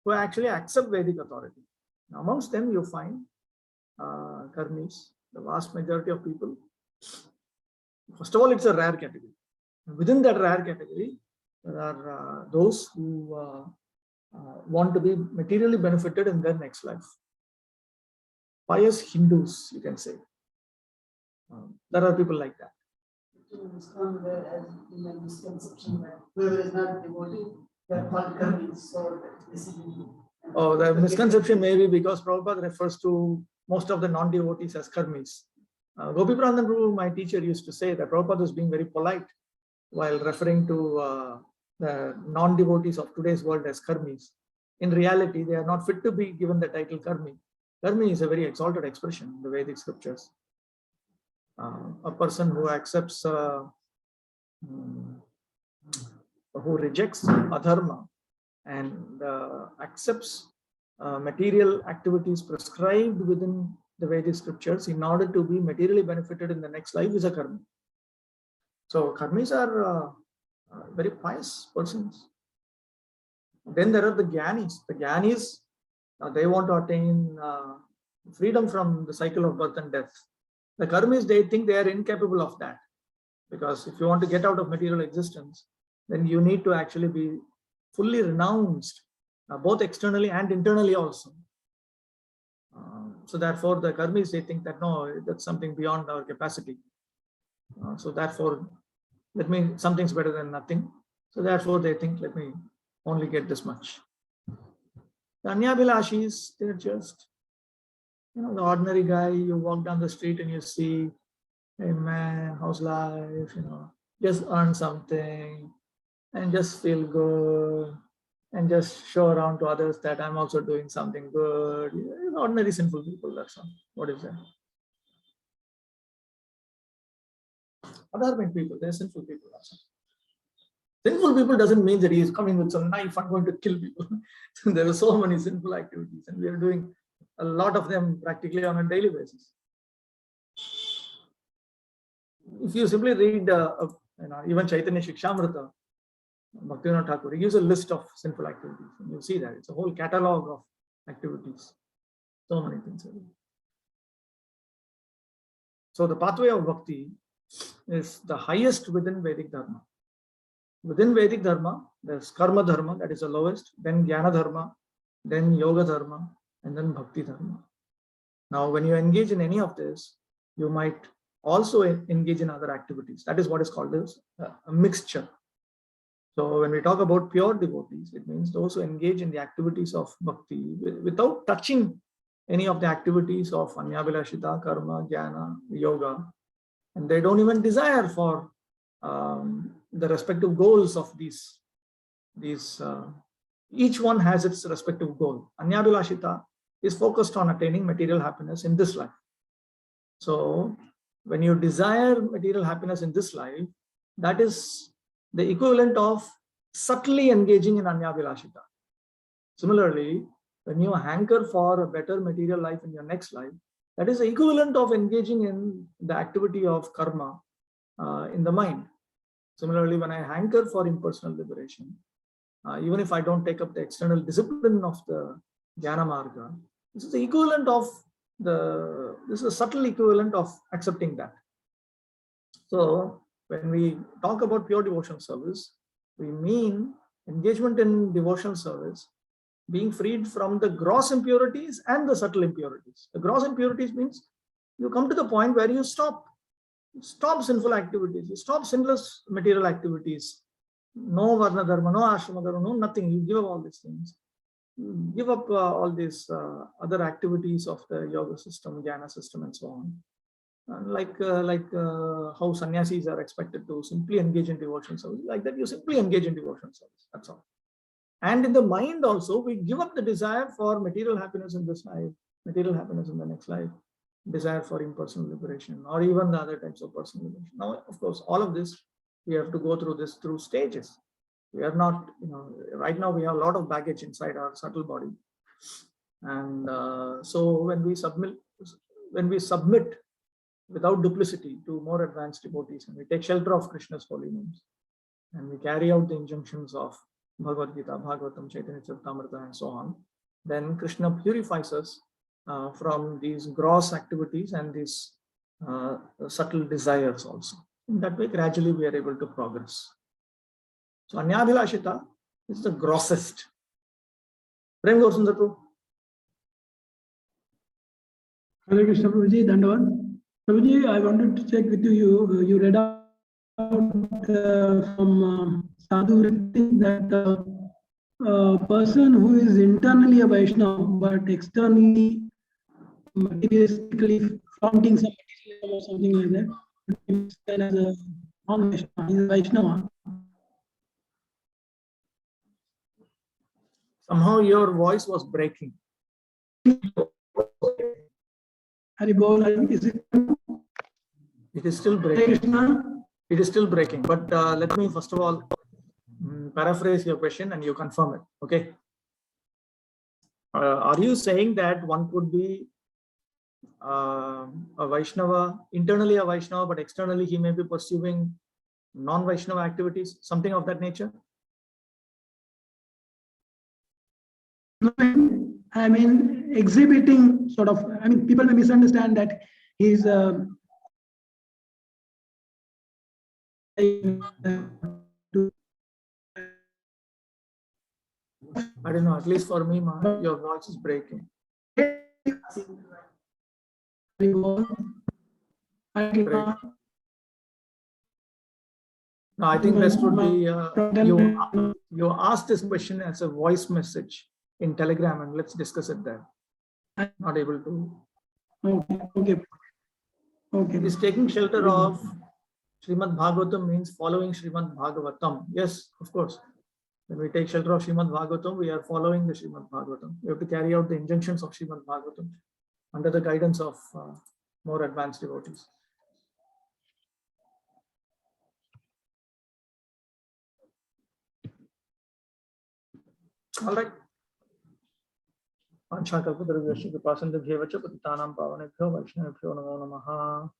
who actually accept Vedic authority. Now, amongst them, you find Karmis, the vast majority of people. First of all, it's a rare category. Within that rare category, there are those who want to be materially benefited in their next life. Pious Hindus, you can say. There are people like that. As in a misconception that whoever is not devotee, they are called karmis. So basically. Oh, the misconception may be because Prabhupada refers to most of the non-devotees as karmis. Gopi Prandan Prabhu, my teacher, used to say that Prabhupada was being very polite while referring to the non-devotees of today's world as karmis. In reality, they are not fit to be given the title karmi. Karmi is a very exalted expression in the Vedic scriptures. A person who accepts, who rejects adharma and accepts material activities prescribed within the Vedic scriptures in order to be materially benefited in the next life is a karmi. So karmis are very pious persons. Then there are the jnanis. The jnanis, they want to attain freedom from the cycle of birth and death. The karmis, they think they are incapable of that, because if you want to get out of material existence, then you need to actually be fully renounced, both externally and internally also. So therefore, the karmis, they think that no, that's something beyond our capacity. So therefore, something's better than nothing. So therefore, they think, let me only get this much. The Anyabhilashis, they're just, the ordinary guy. You walk down the street and you see, hey man, how's life? Just earn something and just feel good and just show around to others that I'm also doing something good. Ordinary sinful people, that's all. What is that? Other people, they're sinful people also. Sinful people doesn't mean that he is coming with some knife and going to kill people. There are so many sinful activities, and we are doing a lot of them practically on a daily basis. If you simply read even Chaitanya Shikshamrta, Bhaktivinoda Thakur, he gives a list of sinful activities, and you see that it's a whole catalog of activities. So many things. So the pathway of bhakti is the highest within Vedic Dharma. Within Vedic Dharma, there's Karma Dharma, that is the lowest, then Jnana Dharma, then Yoga Dharma, and then Bhakti Dharma. Now, when you engage in any of this, you might also engage in other activities. That is what is called as a mixture. So when we talk about pure devotees, it means those who engage in the activities of bhakti without touching any of the activities of Anyabhilashita, Karma, Jnana, Yoga, and they don't even desire for the respective goals of these. Each one has its respective goal. Anyabhilashita is focused on attaining material happiness in this life. So when you desire material happiness in this life, that is the equivalent of subtly engaging in Anyabhilashita. Similarly, when you hanker for a better material life in your next life, that is the equivalent of engaging in the activity of karma in the mind. Similarly, when I hanker for impersonal liberation, even if I don't take up the external discipline of the Jnana Marga, this is the equivalent of this is a subtle equivalent of accepting that. So when we talk about pure devotional service, we mean engagement in devotional service, being freed from the gross impurities and the subtle impurities. The gross impurities means you come to the point where you stop sinful activities, you stop sinless material activities, no varna dharma, no ashrama dharma, no nothing. You give up all these things. You give up all these other activities of the yoga system, jnana system, and so on. And like how sannyasis are expected to simply engage in devotional service, like that you simply engage in devotional service. That's all. And in the mind also, we give up the desire for material happiness in this life, material happiness in the next life, desire for impersonal liberation, or even the other types of personal liberation. Now, of course, all of this, we have to go through this through stages. We are not, right now we have a lot of baggage inside our subtle body. And so when we submit without duplicity to more advanced devotees, and we take shelter of Krishna's holy names, and we carry out the injunctions of Bhagavad Gita, Bhagavatam, Chaitanya Charitamrita, and so on, then Krishna purifies us from these gross activities and these subtle desires also. In that way, gradually we are able to progress. So Anyabhilashita is the grossest. Prem Gauranga Prabhu. Hare Krishna Prabhuji, Dandavat. Prabhuji, I wanted to check with you. You read out from Sadhu that a person who is internally a Vaishnava but externally materialistically flaunting some materialism or something like that, is then as a non-Vaishnava. He is a Vaishnava. Somehow your voice was breaking. Haribol, is it? It is still Hare breaking. Krishna? It is still breaking. But let me first of all paraphrase your question and you confirm it. Okay. Are you saying that one could be a Vaishnava, internally a Vaishnava, but externally he may be pursuing non-Vaishnava activities, something of that nature? I mean, exhibiting sort of, I mean, people may misunderstand that he's I don't know, at least for me, your voice is breaking. No, I think best would be you ask this question as a voice message in Telegram and let's discuss it there. Not able to. Okay. Is taking shelter of Srimad Bhagavatam means following Srimad Bhagavatam. Yes, of course. When we take shelter of Srimad Bhagavatam, we are following the Srimad Bhagavatam. We have to carry out the injunctions of Srimad Bhagavatam under the guidance of more advanced devotees. All right. Panchakalpatarubhyasya kripasindubhyev cha patitanam pavanebhyo vaishnavebhyo namo namaha.